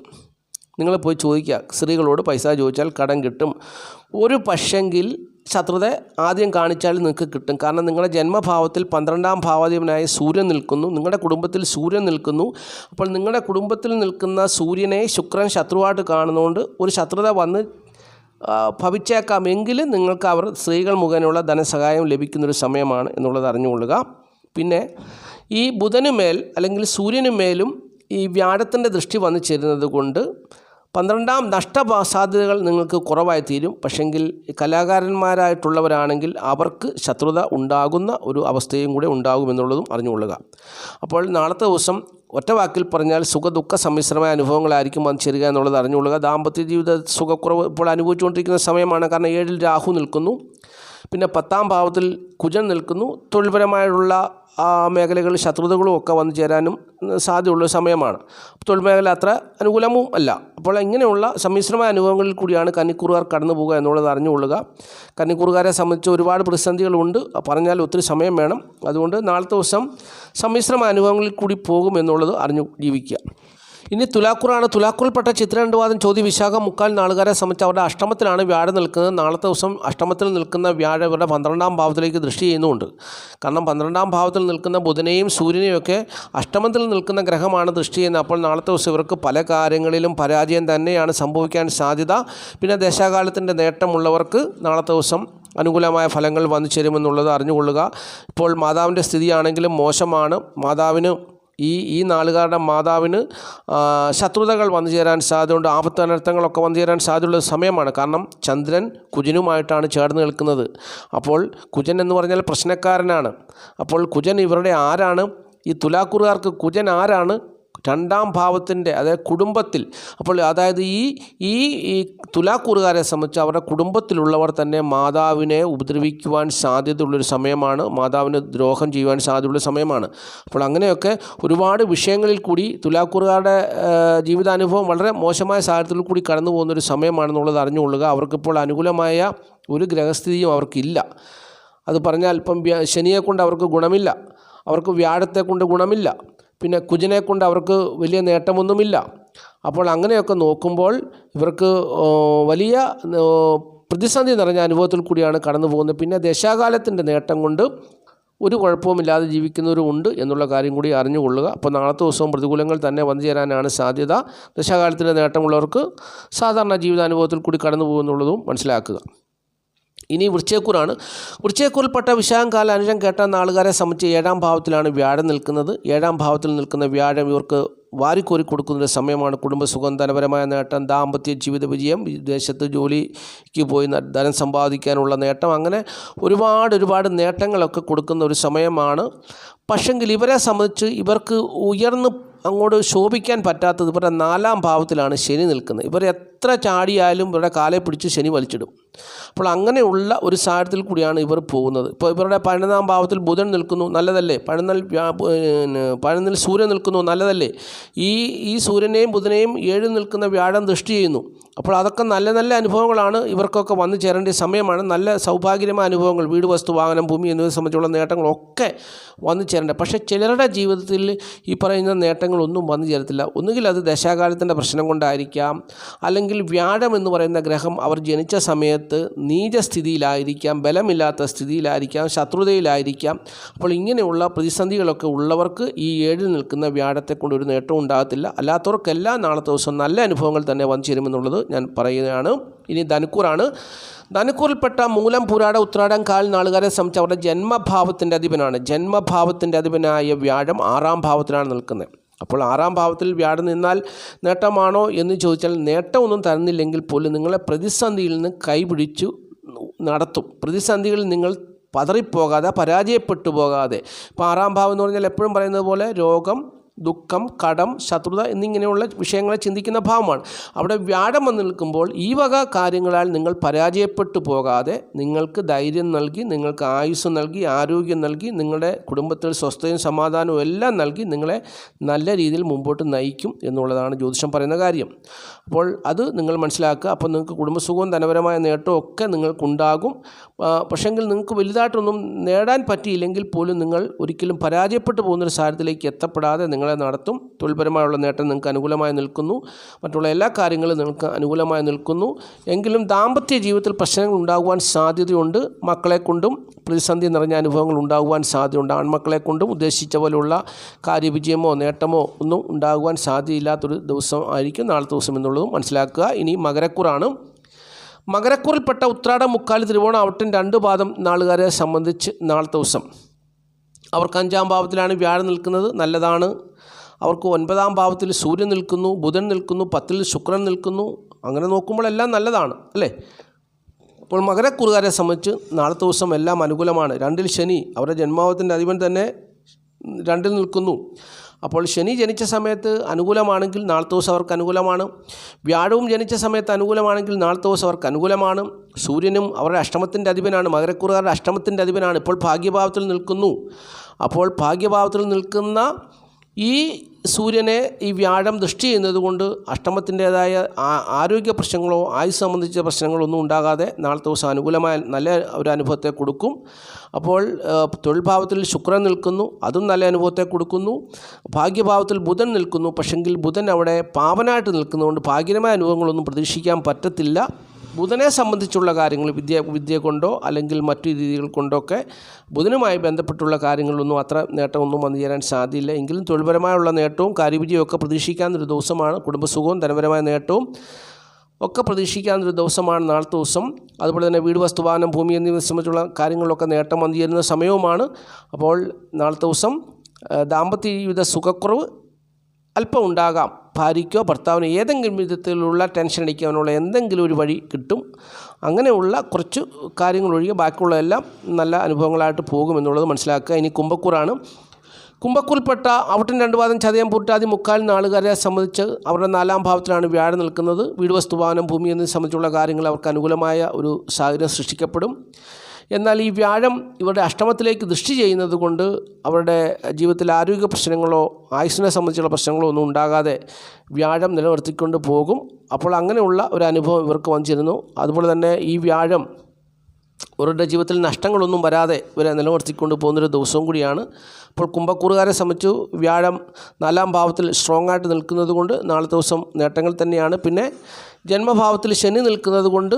നിങ്ങൾ പോയി ചോദിക്കുക, സ്ത്രീകളോട് പൈസ ചോദിച്ചാൽ കടം കിട്ടും. ഒരു പക്ഷെങ്കിൽ ശത്രുത ആദ്യം കാണിച്ചാൽ നിങ്ങൾക്ക് കിട്ടും. കാരണം നിങ്ങളുടെ ജന്മഭാവത്തിൽ 12ാം ഭാവാധിപനായ സൂര്യൻ നിൽക്കുന്നു. നിങ്ങളുടെ കുടുംബത്തിൽ സൂര്യൻ നിൽക്കുന്നു. അപ്പോൾ നിങ്ങളുടെ കുടുംബത്തിൽ നിൽക്കുന്ന സൂര്യനെ ശുക്രൻ ശത്രുവായിട്ട് കാണുന്നതുകൊണ്ട് ഒരു ശത്രുത വന്ന് ഭവിച്ചേക്കാമെങ്കിലും നിങ്ങൾക്ക് അവർ സ്ത്രീകൾ മുഖേനയുള്ള ധനസഹായം ലഭിക്കുന്നൊരു സമയമാണ് എന്നുള്ളത് അറിഞ്ഞുകൊള്ളുക. പിന്നെ ഈ ബുധനുമേൽ അല്ലെങ്കിൽ സൂര്യനുമേലും ഈ വ്യാഴത്തിൻ്റെ ദൃഷ്ടി വന്നു ചേരുന്നത് കൊണ്ട് 12ാം നഷ്ടസാധ്യതകൾ നിങ്ങൾക്ക് കുറവായി തീരും. പക്ഷെങ്കിൽ കലാകാരന്മാരായിട്ടുള്ളവരാണെങ്കിൽ അവർക്ക് ശത്രുത ഉണ്ടാകുന്ന ഒരു അവസ്ഥയും കൂടെ ഉണ്ടാകുമെന്നുള്ളതും അറിഞ്ഞുകൊള്ളുക. അപ്പോൾ നാളത്തെ ദിവസം ഒറ്റ വാക്കിൽ പറഞ്ഞാൽ സുഖദുഃഖ സമ്മിശ്രമായ അനുഭവങ്ങളായിരിക്കും വന്നു ചേരുക എന്നുള്ളത് അറിഞ്ഞുകൊള്ളുക. ദാമ്പത്യ ജീവിത സുഖക്കുറവ് ഇപ്പോൾ അനുഭവിച്ചുകൊണ്ടിരിക്കുന്ന സമയമാണ്. കാരണം 7ൽ രാഹു നിൽക്കുന്നു. പിന്നെ 10ാം ഭാവത്തിൽ കുജൻ നിൽക്കുന്നു. തൊഴിൽപരമായുള്ള മേഖലകളിൽ ശത്രുതകളും ഒക്കെ വന്നു ചേരാനും സാധ്യതയുള്ള സമയമാണ്. തൊഴിൽ മേഖല അത്ര അനുകൂലവും അല്ല. അപ്പോൾ ഇങ്ങനെയുള്ള സമ്മിശ്രമായ അനുഭവങ്ങളിൽ കൂടിയാണ് കന്നിക്കൂറുകാർ കടന്നു പോകുക എന്നുള്ളത് അറിഞ്ഞുകൊള്ളുക. കന്നിക്കൂറുകാരെ സംബന്ധിച്ച് ഒരുപാട് പ്രതിസന്ധികളുണ്ട്, പറഞ്ഞാൽ ഒത്തിരി സമയം വേണം. അതുകൊണ്ട് നാളത്തെ ദിവസം സമ്മിശ്രമായ അനുഭവങ്ങളിൽ കൂടി പോകും എന്നുള്ളത് അറിഞ്ഞു ജീവിക്കുക. ഇനി തുലാക്കൂറാണ്. തുലാക്കൂറിൽപ്പെട്ട ചിത്ര 2 പാദം, ചോതി, വിശാഖം, മുക്കാൽ നാളുകാരെ സംബന്ധിച്ച് അവരുടെ അഷ്ടമത്തിലാണ് വ്യാഴം നിൽക്കുന്നത്. നാളത്തെ ദിവസം അഷ്ടമത്തിൽ നിൽക്കുന്ന വ്യാഴം ഇവരുടെ 12ാം ഭാവത്തിലേക്ക് ദൃഷ്ടി ചെയ്യുന്നുമുണ്ട്. കാരണം 12ാം ഭാവത്തിൽ നിൽക്കുന്ന ബുധനെയും സൂര്യനെയും ഒക്കെ അഷ്ടമത്തിൽ നിൽക്കുന്ന ഗ്രഹമാണ് ദൃഷ്ടി ചെയ്യുന്നത്. അപ്പോൾ നാളത്തെ ദിവസം ഇവർക്ക് പല കാര്യങ്ങളിലും പരാജയം തന്നെയാണ് സംഭവിക്കാൻ സാധ്യത. പിന്നെ ദശാകാലത്തിൻ്റെ നേട്ടമുള്ളവർക്ക് നാളത്തെ ദിവസം അനുകൂലമായ ഫലങ്ങൾ വന്നു ചേരുമെന്നുള്ളത് അറിഞ്ഞുകൊള്ളുക. ഇപ്പോൾ മാതാവിൻ്റെ സ്ഥിതിയാണെങ്കിലും മോശമാണ്. മാതാവിന് ഈ നാളുകാരുടെ മാതാവിന് ശത്രുതകൾ വന്നു ചേരാൻ സാധ്യതയുണ്ട്. ആപത്ത് അനർത്ഥങ്ങളൊക്കെ വന്നു ചേരാൻ സാധ്യതയുള്ള സമയമാണ്. കാരണം ചന്ദ്രൻ കുജനുമായിട്ടാണ് ചേർന്ന് നിൽക്കുന്നത്. അപ്പോൾ കുജൻ എന്ന് പറഞ്ഞാൽ പ്രശ്നക്കാരനാണ്. അപ്പോൾ കുജൻ ഇവരുടെ ആരാണ്? ഈ തുലാക്കൂറുകാർക്ക് കുജൻ ആരാണ്? 2ാം ഭാവത്തിൻ്റെ, അതായത് കുടുംബത്തിൽ. അപ്പോൾ അതായത് ഈ തുലാക്കൂറുകാരെ സംബന്ധിച്ച് അവരുടെ കുടുംബത്തിലുള്ളവർ തന്നെ മാതാവിനെ ഉപദ്രവിക്കുവാൻ സാധ്യതയുള്ളൊരു സമയമാണ്. മാതാവിന് ദ്രോഹം ചെയ്യുവാൻ സാധ്യതയുള്ള സമയമാണ്. അപ്പോൾ അങ്ങനെയൊക്കെ ഒരുപാട് വിഷയങ്ങളിൽ കൂടി തുലാക്കൂറുകാരുടെ ജീവിതാനുഭവം വളരെ മോശമായ സാഹചര്യത്തിൽ കൂടി കടന്നു പോകുന്നൊരു സമയമാണെന്നുള്ളത് അറിഞ്ഞുകൊള്ളുക. അവർക്കിപ്പോൾ അനുകൂലമായ ഒരു ഗ്രഹസ്ഥിതിയും അവർക്കില്ല. അത് പറഞ്ഞാൽ ഇപ്പം ശനിയെക്കൊണ്ട് അവർക്ക് ഗുണമില്ല, അവർക്ക് വ്യാഴത്തെ കൊണ്ട് ഗുണമില്ല, പിന്നെ കുജനെ കൊണ്ട് അവർക്ക് വലിയ നേട്ടമൊന്നുമില്ല. അപ്പോൾ അങ്ങനെയൊക്കെ നോക്കുമ്പോൾ ഇവർക്ക് വലിയ പ്രതിസന്ധി നിറഞ്ഞ അനുഭവത്തിൽ കൂടിയാണ് കടന്നു പോകുന്നത്. പിന്നെ ദശാകാലത്തിൻ്റെ നേട്ടം കൊണ്ട് ഒരു കുഴപ്പവുമില്ലാതെ ജീവിക്കുന്നവരുമുണ്ട് എന്നുള്ള കാര്യം കൂടി അറിഞ്ഞുകൊള്ളുക. അപ്പോൾ നാളത്തെ ദിവസവും പ്രതികൂലങ്ങൾ തന്നെ വന്നു ചേരാനാണ് സാധ്യത. ദശാകാലത്തിൻ്റെ നേട്ടമുള്ളവർക്ക് സാധാരണ ജീവിതാനുഭവത്തിൽ കൂടി കടന്നു പോകുന്നുള്ളതും മനസ്സിലാക്കുക. ഇനി വൃശ്ചികക്കൂറാണ്. വൃശ്ചികക്കൂറിൽപ്പെട്ട വിശാഖം, കാല, അനിഴം, കേട്ട നാളുകാരെ സംബന്ധിച്ച് 7ാം ഭാവത്തിലാണ് വ്യാഴം നിൽക്കുന്നത്. 7ാം ഭാവത്തിൽ നിൽക്കുന്ന വ്യാഴം ഇവർക്ക് വാരിക്കോരി കൊടുക്കുന്നൊരു സമയമാണ്. കുടുംബസുഖം, ധനപരമായ നേട്ടം, ദാമ്പത്യ ജീവിത വിജയം, വിദേശത്ത് ജോലിക്ക് പോയി ധനം സമ്പാദിക്കാനുള്ള നേട്ടം, അങ്ങനെ ഒരുപാട് നേട്ടങ്ങളൊക്കെ കൊടുക്കുന്ന ഒരു സമയമാണ്. പക്ഷെങ്കിൽ ഇവരെ സംബന്ധിച്ച് ഇവർക്ക് ഉയർന്ന് അങ്ങോട്ട് ശോഭിക്കാൻ പറ്റാത്തത് ഇവരുടെ 4ാം ഭാവത്തിലാണ് ശനി നിൽക്കുന്നത്. ഇവർ എത്ര ചാടിയാലും ഇവരുടെ കാലെ പിടിച്ച് ശനി വലിച്ചിടും. അപ്പോൾ അങ്ങനെയുള്ള ഒരു സാഹചര്യത്തിൽ കൂടിയാണ് ഇവർ പോകുന്നത്. ഇപ്പോൾ ഇവരുടെ 12-ാം ഭാവത്തിൽ ബുധൻ നിൽക്കുന്നു, നല്ലതല്ലേ? 11-ൽ സൂര്യൻ നിൽക്കുന്നു, നല്ലതല്ലേ? ഈ സൂര്യനെയും ബുധനെയും 7 നിൽക്കുന്ന വ്യാഴം ദൃഷ്ടി ചെയ്യുന്നു. അപ്പോൾ അതൊക്കെ നല്ല നല്ല അനുഭവങ്ങളാണ് ഇവർക്കൊക്കെ വന്നു ചേരേണ്ട സമയമാണ്. നല്ല സൗഭാഗ്യമായ അനുഭവങ്ങൾ, വീട്, വസ്തു, വാഹനം, ഭൂമി എന്നിവയെ സംബന്ധിച്ചുള്ള നേട്ടങ്ങളൊക്കെ വന്നു ചേരേണ്ടത്. പക്ഷേ ചിലരുടെ ജീവിതത്തിൽ ഈ പറയുന്ന നേട്ടങ്ങളൊന്നും വന്നു ചേരത്തില്ല. ഒന്നുകിൽ അത് ദശാകാലത്തിൻ്റെ പ്രശ്നം കൊണ്ടായിരിക്കാം, അല്ലെങ്കിൽ വ്യാഴം എന്ന് പറയുന്ന ഗ്രഹം അവർ ജനിച്ച സമയത്ത് നീചസ്ഥിതിയിലായിരിക്കാം, ബലമില്ലാത്ത സ്ഥിതിയിലായിരിക്കാം, ശത്രുതയിലായിരിക്കാം. അപ്പോൾ ഇങ്ങനെയുള്ള പ്രതിസന്ധികളൊക്കെ ഉള്ളവർക്ക് ഈ 7 നിൽക്കുന്ന വ്യാഴത്തെ കൊണ്ട് ഒരു നേട്ടവും ഉണ്ടാകത്തില്ല. അല്ലാത്തവർക്കെല്ലാം നാളത്തെ ദിവസം നല്ല അനുഭവങ്ങൾ തന്നെ വന്നു ചേരുമെന്നുള്ളത് ഞാൻ പറയുകയാണ്. ഇനി ധനുക്കൂറാണ്. ധനുക്കൂറിൽപ്പെട്ട മൂലം, പുരാട, ഉത്രാടം, കാൽ നാളുകാരെ സംബന്ധിച്ച് അവരുടെ ജന്മഭാവത്തിൻ്റെ അധിപനാണ്. ജന്മഭാവത്തിൻ്റെ അധിപനായ വ്യാഴം 6-ാം ഭാവത്തിലാണ് നിൽക്കുന്നത്. അപ്പോൾ 6-ാം ഭാവത്തിൽ വ്യാഴം നിന്നാൽ നേട്ടമാണോ എന്ന് ചോദിച്ചാൽ നേട്ടമൊന്നും തരുന്നില്ലെങ്കിൽ പോലും നിങ്ങളെ പ്രതിസന്ധിയിൽ നിന്ന് കൈപിടിച്ചു നടത്തും. പ്രതിസന്ധികളിൽ നിങ്ങൾ പതറിപ്പോകാതെ, പരാജയപ്പെട്ടു പോകാതെ. ഇപ്പോൾ 6-ാം ഭാവം എന്ന് പറഞ്ഞാൽ എപ്പോഴും പറയുന്നത് പോലെ രോഗം, ദുഃഖം, കടം, ശത്രുത എന്നിങ്ങനെയുള്ള വിഷയങ്ങളെ ചിന്തിക്കുന്ന ഭാവമാണ്. അവിടെ വ്യാഴം വന്ന് നിൽക്കുമ്പോൾ ഈ വക കാര്യങ്ങളാൽ നിങ്ങൾ പരാജയപ്പെട്ടു പോകാതെ നിങ്ങൾക്ക് ധൈര്യം നൽകി, നിങ്ങൾക്ക് ആയുസ്സ് നൽകി, ആരോഗ്യം നൽകി, നിങ്ങളുടെ കുടുംബത്തിൽ സ്വസ്ഥതയും സമാധാനവും എല്ലാം നൽകി നിങ്ങളെ നല്ല രീതിയിൽ മുമ്പോട്ട് നയിക്കും എന്നുള്ളതാണ് ജ്യോതിഷം പറയുന്ന കാര്യം. അപ്പോൾ അത് നിങ്ങൾ മനസ്സിലാക്കുക. അപ്പോൾ നിങ്ങൾക്ക് കുടുംബസുഖവും ധനപരമായ നേട്ടവും ഒക്കെ നിങ്ങൾക്കുണ്ടാകും. പക്ഷേങ്കിൽ നിങ്ങൾക്ക് വലുതായിട്ടൊന്നും നേടാൻ പറ്റിയില്ലെങ്കിൽ പോലും നിങ്ങൾ ഒരിക്കലും പരാജയപ്പെട്ടു പോകുന്നൊരു സാഹചര്യത്തിലേക്ക് എത്തപ്പെടാതെ നിങ്ങളെ നടത്തും. തൊഴിൽപരമായുള്ള നേട്ടം നിങ്ങൾക്ക് അനുകൂലമായി നിൽക്കുന്നു. മറ്റുള്ള എല്ലാ കാര്യങ്ങളും നിങ്ങൾക്ക് അനുകൂലമായി നിൽക്കുന്നു. എങ്കിലും ദാമ്പത്യ ജീവിതത്തിൽ പ്രശ്നങ്ങൾ ഉണ്ടാകുവാൻ സാധ്യതയുണ്ട്. മക്കളെ കൊണ്ടും പ്രതിസന്ധി നിറഞ്ഞ അനുഭവങ്ങൾ ഉണ്ടാകുവാൻ സാധ്യതയുണ്ട്. ആൺമക്കളെ കൊണ്ടും ഉദ്ദേശിച്ച പോലെയുള്ള കാര്യവിജയമോ നേട്ടമോ ഒന്നും ഉണ്ടാകുവാൻ സാധ്യതയില്ലാത്തൊരു ദിവസം ആയിരിക്കും നാളത്തെ ദിവസം എന്നുള്ളതും മനസ്സിലാക്കുക. ഇനി മകരക്കൂറാണ്. മകരക്കൂറിൽപ്പെട്ട ഉത്രാടം, മുക്കാലി, തിരുവോണം, അവിട്ടം 2 പാദം നാളുകാരെ സംബന്ധിച്ച് നാളത്തെ ദിവസം അവർക്ക് 5-ാം ഭാവത്തിലാണ് വ്യാഴം നിൽക്കുന്നത്, നല്ലതാണ്. അവർക്ക് 9-ാം ഭാവത്തിൽ സൂര്യൻ നിൽക്കുന്നു, ബുധൻ നിൽക്കുന്നു, 10-ൽ ശുക്രൻ നിൽക്കുന്നു. അങ്ങനെ നോക്കുമ്പോൾ എല്ലാം നല്ലതാണ് അല്ലേ? അപ്പോൾ മകരക്കൂറുകാരെ സംബന്ധിച്ച് നാളത്തെ ദിവസം എല്ലാം അനുകൂലമാണ്. 2-ൽ ശനി, അവരുടെ ജന്മഭാവത്തിൻ്റെ അധിപൻ തന്നെ 2-ൽ നിൽക്കുന്നു. അപ്പോൾ ശനി ജനിച്ച സമയത്ത് അനുകൂലമാണെങ്കിൽ നാളത്തെ ദിവസം അവർക്ക് അനുകൂലമാണ്. വ്യാഴവും ജനിച്ച സമയത്ത് അനുകൂലമാണെങ്കിൽ നാളത്തെ ദിവസം അവർക്ക് അനുകൂലമാണ്. സൂര്യനും അവരുടെ അഷ്ടമത്തിൻ്റെ അധിപനാണ്, മകരക്കൂറുകാരുടെ അഷ്ടമത്തിൻ്റെ അധിപനാണ്. ഇപ്പോൾ ഭാഗ്യഭാവത്തിൽ നിൽക്കുന്നു. അപ്പോൾ ഭാഗ്യഭാവത്തിൽ നിൽക്കുന്ന ഈ സൂര്യനെ ഈ വ്യാഴം ദൃഷ്ടി ചെയ്യുന്നത് കൊണ്ട് അഷ്ടമത്തിൻ്റേതായ ആരോഗ്യ പ്രശ്നങ്ങളോ ആയുസ് സംബന്ധിച്ച പ്രശ്നങ്ങളോ ഒന്നും ഉണ്ടാകാതെ നാളത്തെ ദിവസം അനുകൂലമായ നല്ല ഒരു അനുഭവത്തെ കൊടുക്കും. അപ്പോൾ തൊഴിൽ ഭാവത്തിൽ ശുക്രൻ നിൽക്കുന്നു, അതും നല്ല അനുഭവത്തെ കൊടുക്കുന്നു. ഭാഗ്യഭാവത്തിൽ ബുധൻ നിൽക്കുന്നു. പക്ഷെങ്കിൽ ബുധൻ അവിടെ പാവനായിട്ട് നിൽക്കുന്നതുകൊണ്ട് ഭാഗ്യമായ അനുഭവങ്ങളൊന്നും പ്രതീക്ഷിക്കാൻ പറ്റത്തില്ല. ബുധനെ സംബന്ധിച്ചുള്ള കാര്യങ്ങൾ വിദ്യ കൊണ്ടോ അല്ലെങ്കിൽ മറ്റു രീതികൾ കൊണ്ടൊക്കെ ബുധനുമായി ബന്ധപ്പെട്ടുള്ള കാര്യങ്ങളിലൊന്നും അത്ര നേട്ടമൊന്നും വന്നു ചേരാൻ സാധ്യതയില്ല. എങ്കിലും തൊഴിൽപരമായുള്ള നേട്ടവും കാര്യവിജയവും ഒക്കെ പ്രതീക്ഷിക്കാവുന്നൊരു ദിവസമാണ്. കുടുംബസുഖവും ധനപരമായ നേട്ടവും ഒക്കെ പ്രതീക്ഷിക്കാവുന്നൊരു ദിവസമാണ് നാളത്തെ ദിവസം. അതുപോലെ തന്നെ വീട്, വസ്തു, വാഹനം, ഭൂമി എന്നിവയെ സംബന്ധിച്ചുള്ള കാര്യങ്ങളിലൊക്കെ നേട്ടം വന്നു ചേരുന്ന സമയവുമാണ്. അപ്പോൾ നാളത്തെ ദിവസം ദാമ്പത്യ ജീവിത സുഖക്കുറവ് അല്പം ഉണ്ടാകാം. ഭാര്യയ്ക്കോ ഭർത്താവിനോ ഏതെങ്കിലും വിധത്തിലുള്ള ടെൻഷൻ അടിക്കാനുള്ള എന്തെങ്കിലും ഒരു വഴി കിട്ടും. അങ്ങനെയുള്ള കുറച്ച് കാര്യങ്ങൾ ഒഴികെ ബാക്കിയുള്ളതെല്ലാം നല്ല അനുഭവങ്ങളായിട്ട് പോകുമെന്നുള്ളത് മനസ്സിലാക്കുക. ഇനി കുംഭക്കൂറാണ്. കുംഭക്കൂറിൽപ്പെട്ട അവിട്ടം 2 പാദം ചതയം പൂട്ടാതി മുക്കാൽ നാളുകാരെ സംബന്ധിച്ച് അവരുടെ 4-ാം ഭാവത്തിലാണ് വ്യാഴം നിൽക്കുന്നത്. വീട്, വസ്തു, വാഹനം, ഭൂമി എന്നിവയെ സംബന്ധിച്ചുള്ള കാര്യങ്ങൾ അവർക്ക് അനുകൂലമായ ഒരു സാഹചര്യം സൃഷ്ടിക്കപ്പെടും. എന്നാൽ ഈ വ്യാഴം ഇവരുടെ അഷ്ടമത്തിലേക്ക് ദൃഷ്ടി ചെയ്യുന്നത് കൊണ്ട് അവരുടെ ജീവിതത്തിൽ ആരോഗ്യ പ്രശ്നങ്ങളോ ആയുസ്സിനെ സംബന്ധിച്ചുള്ള പ്രശ്നങ്ങളോ ഒന്നും ഉണ്ടാകാതെ വ്യാഴം നിലനിർത്തിക്കൊണ്ട് പോകും. അപ്പോൾ അങ്ങനെയുള്ള ഒരു അനുഭവം ഇവർക്ക് വന്നിരുന്നു. അതുപോലെ തന്നെ ഈ വ്യാഴം ഇവരുടെ ജീവിതത്തിൽ നഷ്ടങ്ങളൊന്നും വരാതെ ഇവരെ നിലനിർത്തിക്കൊണ്ട് പോകുന്നൊരു ദിവസവും കൂടിയാണ്. അപ്പോൾ കുംഭക്കൂറുകാരെ സംബന്ധിച്ചു വ്യാഴം 4-ാം ഭാവത്തിൽ സ്ട്രോങ് ആയിട്ട് നിൽക്കുന്നത് കൊണ്ട് നാളത്തെ ദിവസം നേട്ടങ്ങൾ തന്നെയാണ്. പിന്നെ ജന്മഭാവത്തിൽ ശനി നിൽക്കുന്നത് കൊണ്ട്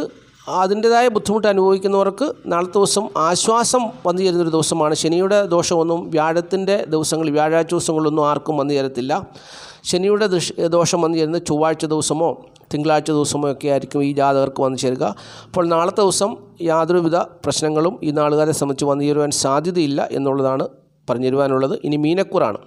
അതിൻ്റേതായ ബുദ്ധിമുട്ട് അനുഭവിക്കുന്നവർക്ക് നാളത്തെ ദിവസം ആശ്വാസം വന്നു ചേരുന്നൊരു ദിവസമാണ്. ശനിയുടെ ദോഷമൊന്നും വ്യാഴത്തിൻ്റെ ദിവസങ്ങളിൽ, വ്യാഴാഴ്ച ദിവസങ്ങളിലൊന്നും ആർക്കും വന്നു ചേരത്തില്ല. ശനിയുടെ ദോഷം വന്നു ചേരുന്നത് ചൊവ്വാഴ്ച ദിവസമോ തിങ്കളാഴ്ച ദിവസമോ ഒക്കെ ആയിരിക്കും ഈ ജാതകർക്ക് വന്നു ചേരുക. അപ്പോൾ നാളത്തെ ദിവസം യാതൊരുവിധ പ്രശ്നങ്ങളും ഈ നാളുകാരെ സംബന്ധിച്ച് വന്നു ചേരുവാൻ സാധ്യതയില്ല എന്നുള്ളതാണ് പറഞ്ഞു തരുവാനുള്ളത്. ഇനി മീനക്കൂറാണ്.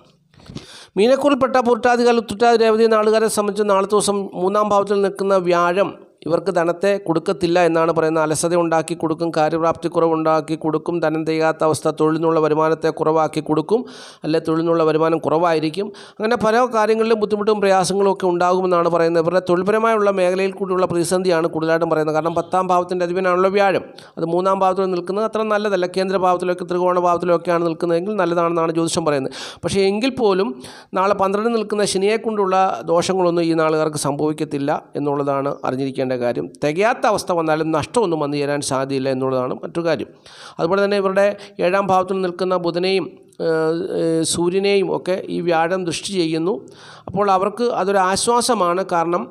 മീനക്കൂറിൽപ്പെട്ട പൂർട്ടാതികാല ഉത്തുട്ടാതി രേവതി നാളുകാരെ സംബന്ധിച്ച് നാളത്തെ ദിവസം 3-ാം ഭാവത്തിൽ നിൽക്കുന്ന വ്യാഴം ഇവർക്ക് ധനത്തെ കൊടുക്കത്തില്ല എന്നാണ് പറയുന്നത്. അലസത ഉണ്ടാക്കി കൊടുക്കും, കാര്യപ്രാപ്തി കുറവുണ്ടാക്കി കൊടുക്കും, ധനം തികയാത്ത അവസ്ഥ, തൊഴിൽ നിന്നുള്ള വരുമാനത്തെ കുറവാക്കി കൊടുക്കും, അല്ലെ തൊഴിൽ നിന്നുള്ള വരുമാനം കുറവായിരിക്കും. അങ്ങനെ പല കാര്യങ്ങളിലും ബുദ്ധിമുട്ടും പ്രയാസങ്ങളും ഒക്കെ ഉണ്ടാകുമെന്നാണ് പറയുന്നത്. ഇവരുടെ തൊഴിൽപരമായുള്ള മേഖലയിൽ കൂടിയുള്ള പ്രതിസന്ധിയാണ് കൂടുതലായിട്ടും പറയുന്നത്. കാരണം 10ാം ഭാവത്തിൻ്റെ അധിപനാണല്ലോ വ്യാഴം. അത് 3ാം ഭാവത്തിൽ നിൽക്കുന്നത് അത്ര നല്ലതല്ല. കേന്ദ്ര ഭാവത്തിലൊക്കെ ത്രികോണ ഭാവത്തിലൊക്കെയാണ് നിൽക്കുന്നതെങ്കിൽ നല്ലതാണെന്നാണ് ജ്യോതിഷം പറയുന്നത്. പക്ഷേ എങ്കിൽ പോലും നാളെ 12 നിൽക്കുന്ന ശനിയെ കൊണ്ടുള്ള ദോഷങ്ങളൊന്നും ഈ നാളുകാർക്ക് സംഭവിക്കത്തില്ല എന്നുള്ളതാണ് അറിഞ്ഞിരിക്കേണ്ട കാര്യം. തികയാത്ത അവസ്ഥ വന്നാലും നഷ്ടമൊന്നും വന്നു ചേരാൻ സാധ്യതയില്ല എന്നുള്ളതാണ് മറ്റൊരു കാര്യം. അതുപോലെ തന്നെ ഇവരുടെ 7ാം ഭാവത്തിൽ നിൽക്കുന്ന ബുധനെയും സൂര്യനെയും ഒക്കെ ഈ വ്യാഴം ദൃഷ്ടി ചെയ്യുന്നു. അപ്പോൾ അവർക്ക് അതൊരു ആശ്വാസമാണ്. കാരണം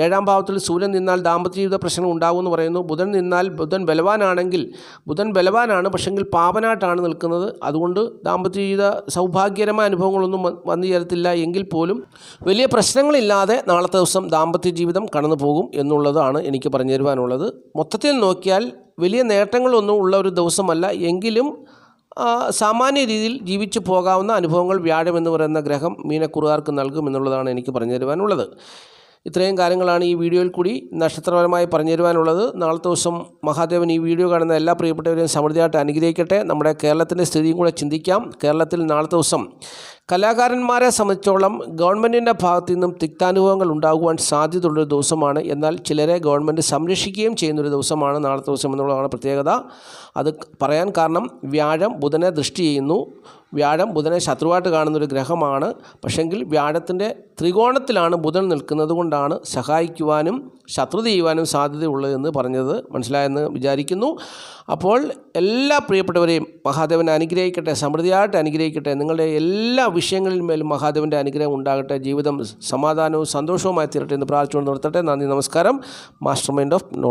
7ാം ഭാവത്തിൽ സൂര്യൻ നിന്നാൽ ദാമ്പത്യ ജീവിത പ്രശ്നം ഉണ്ടാകുമെന്ന് പറയുന്നു. ബുധൻ നിന്നാൽ, ബുധൻ ബലവാനാണെങ്കിൽ, ബുധൻ ബലവാനാണ് പക്ഷെങ്കിൽ പാപനായിട്ടാണ് നിൽക്കുന്നത്. അതുകൊണ്ട് ദാമ്പത്യ ജീവിത സൗഭാഗ്യകരമായ അനുഭവങ്ങളൊന്നും വന്നു ചേരത്തില്ല. എങ്കിൽ പോലും വലിയ പ്രശ്നങ്ങളില്ലാതെ നാളത്തെ ദിവസം ദാമ്പത്യ ജീവിതം കടന്നു പോകും എന്നുള്ളതാണ് എനിക്ക് പറഞ്ഞു തരുവാനുള്ളത്. മൊത്തത്തിൽ നോക്കിയാൽ വലിയ നേട്ടങ്ങളൊന്നും ഉള്ള ഒരു ദിവസമല്ല. എങ്കിലും സാമാന്യ രീതിയിൽ ജീവിച്ചു പോകാവുന്ന അനുഭവങ്ങൾ വ്യാഴം എന്ന് പറയുന്ന ഗ്രഹം മീനക്കുറുകാർക്ക് നൽകുമെന്നുള്ളതാണ് എനിക്ക് പറഞ്ഞു തരുവാനുള്ളത്. ഇത്രയും കാര്യങ്ങളാണ് ഈ വീഡിയോയിൽ കൂടി നക്ഷത്രപരമായി പറഞ്ഞു തരുവാനുള്ളത്. നാളത്തെ ദിവസം മഹാദേവൻ ഈ വീഡിയോ കാണുന്ന എല്ലാ പ്രിയപ്പെട്ടവരെയും സമൃദ്ധിയായിട്ട് അനുഗ്രഹിക്കട്ടെ. നമ്മുടെ കേരളത്തിൻ്റെ സ്ഥിതിയും കൂടെ ചിന്തിക്കാം. കേരളത്തിൽ നാളത്തെ ദിവസം കലാകാരന്മാരെ സംബന്ധിച്ചോളം ഗവൺമെൻറ്റിൻ്റെ ഭാഗത്തു നിന്നും തിക്താനുഭവങ്ങൾ ഉണ്ടാകുവാൻ സാധ്യതയുള്ളൊരു ദിവസമാണ്. എന്നാൽ ചിലരെ ഗവൺമെൻറ് സംരക്ഷിക്കുകയും ചെയ്യുന്നൊരു ദിവസമാണ് നാളത്തെ ദിവസം എന്നുള്ളതാണ് പ്രത്യേകത. അത് പറയാൻ കാരണം വ്യാഴം ബുധനെ ദൃഷ്ടി ചെയ്യുന്നു. വ്യാഴം ബുധനെ ശത്രുവായിട്ട് കാണുന്നൊരു ഗ്രഹമാണ്. പക്ഷെങ്കിൽ വ്യാഴത്തിൻ്റെ ത്രികോണത്തിലാണ് ബുധൻ നിൽക്കുന്നത് കൊണ്ടാണ് സഹായിക്കുവാനും ശത്രുത ചെയ്യുവാനും സാധ്യതയുള്ളതെന്ന് പറഞ്ഞത് മനസ്സിലായെന്ന് വിചാരിക്കുന്നു. അപ്പോൾ എല്ലാ പ്രിയപ്പെട്ടവരെയും മഹാദേവൻ അനുഗ്രഹിക്കട്ടെ, സമൃദ്ധിയായിട്ട് അനുഗ്രഹിക്കട്ടെ. നിങ്ങളുടെ എല്ലാ വിഷയങ്ങളിൽ മേലും മഹാദേവൻ്റെ അനുഗ്രഹം ഉണ്ടാകട്ടെ. ജീവിതം സമാധാനവും സന്തോഷവുമായി തീരട്ടെ എന്ന് പ്രാർത്ഥിച്ചുകൊണ്ട് നിർത്തട്ടെ. നന്ദി, നമസ്കാരം. Master mind of knowledge.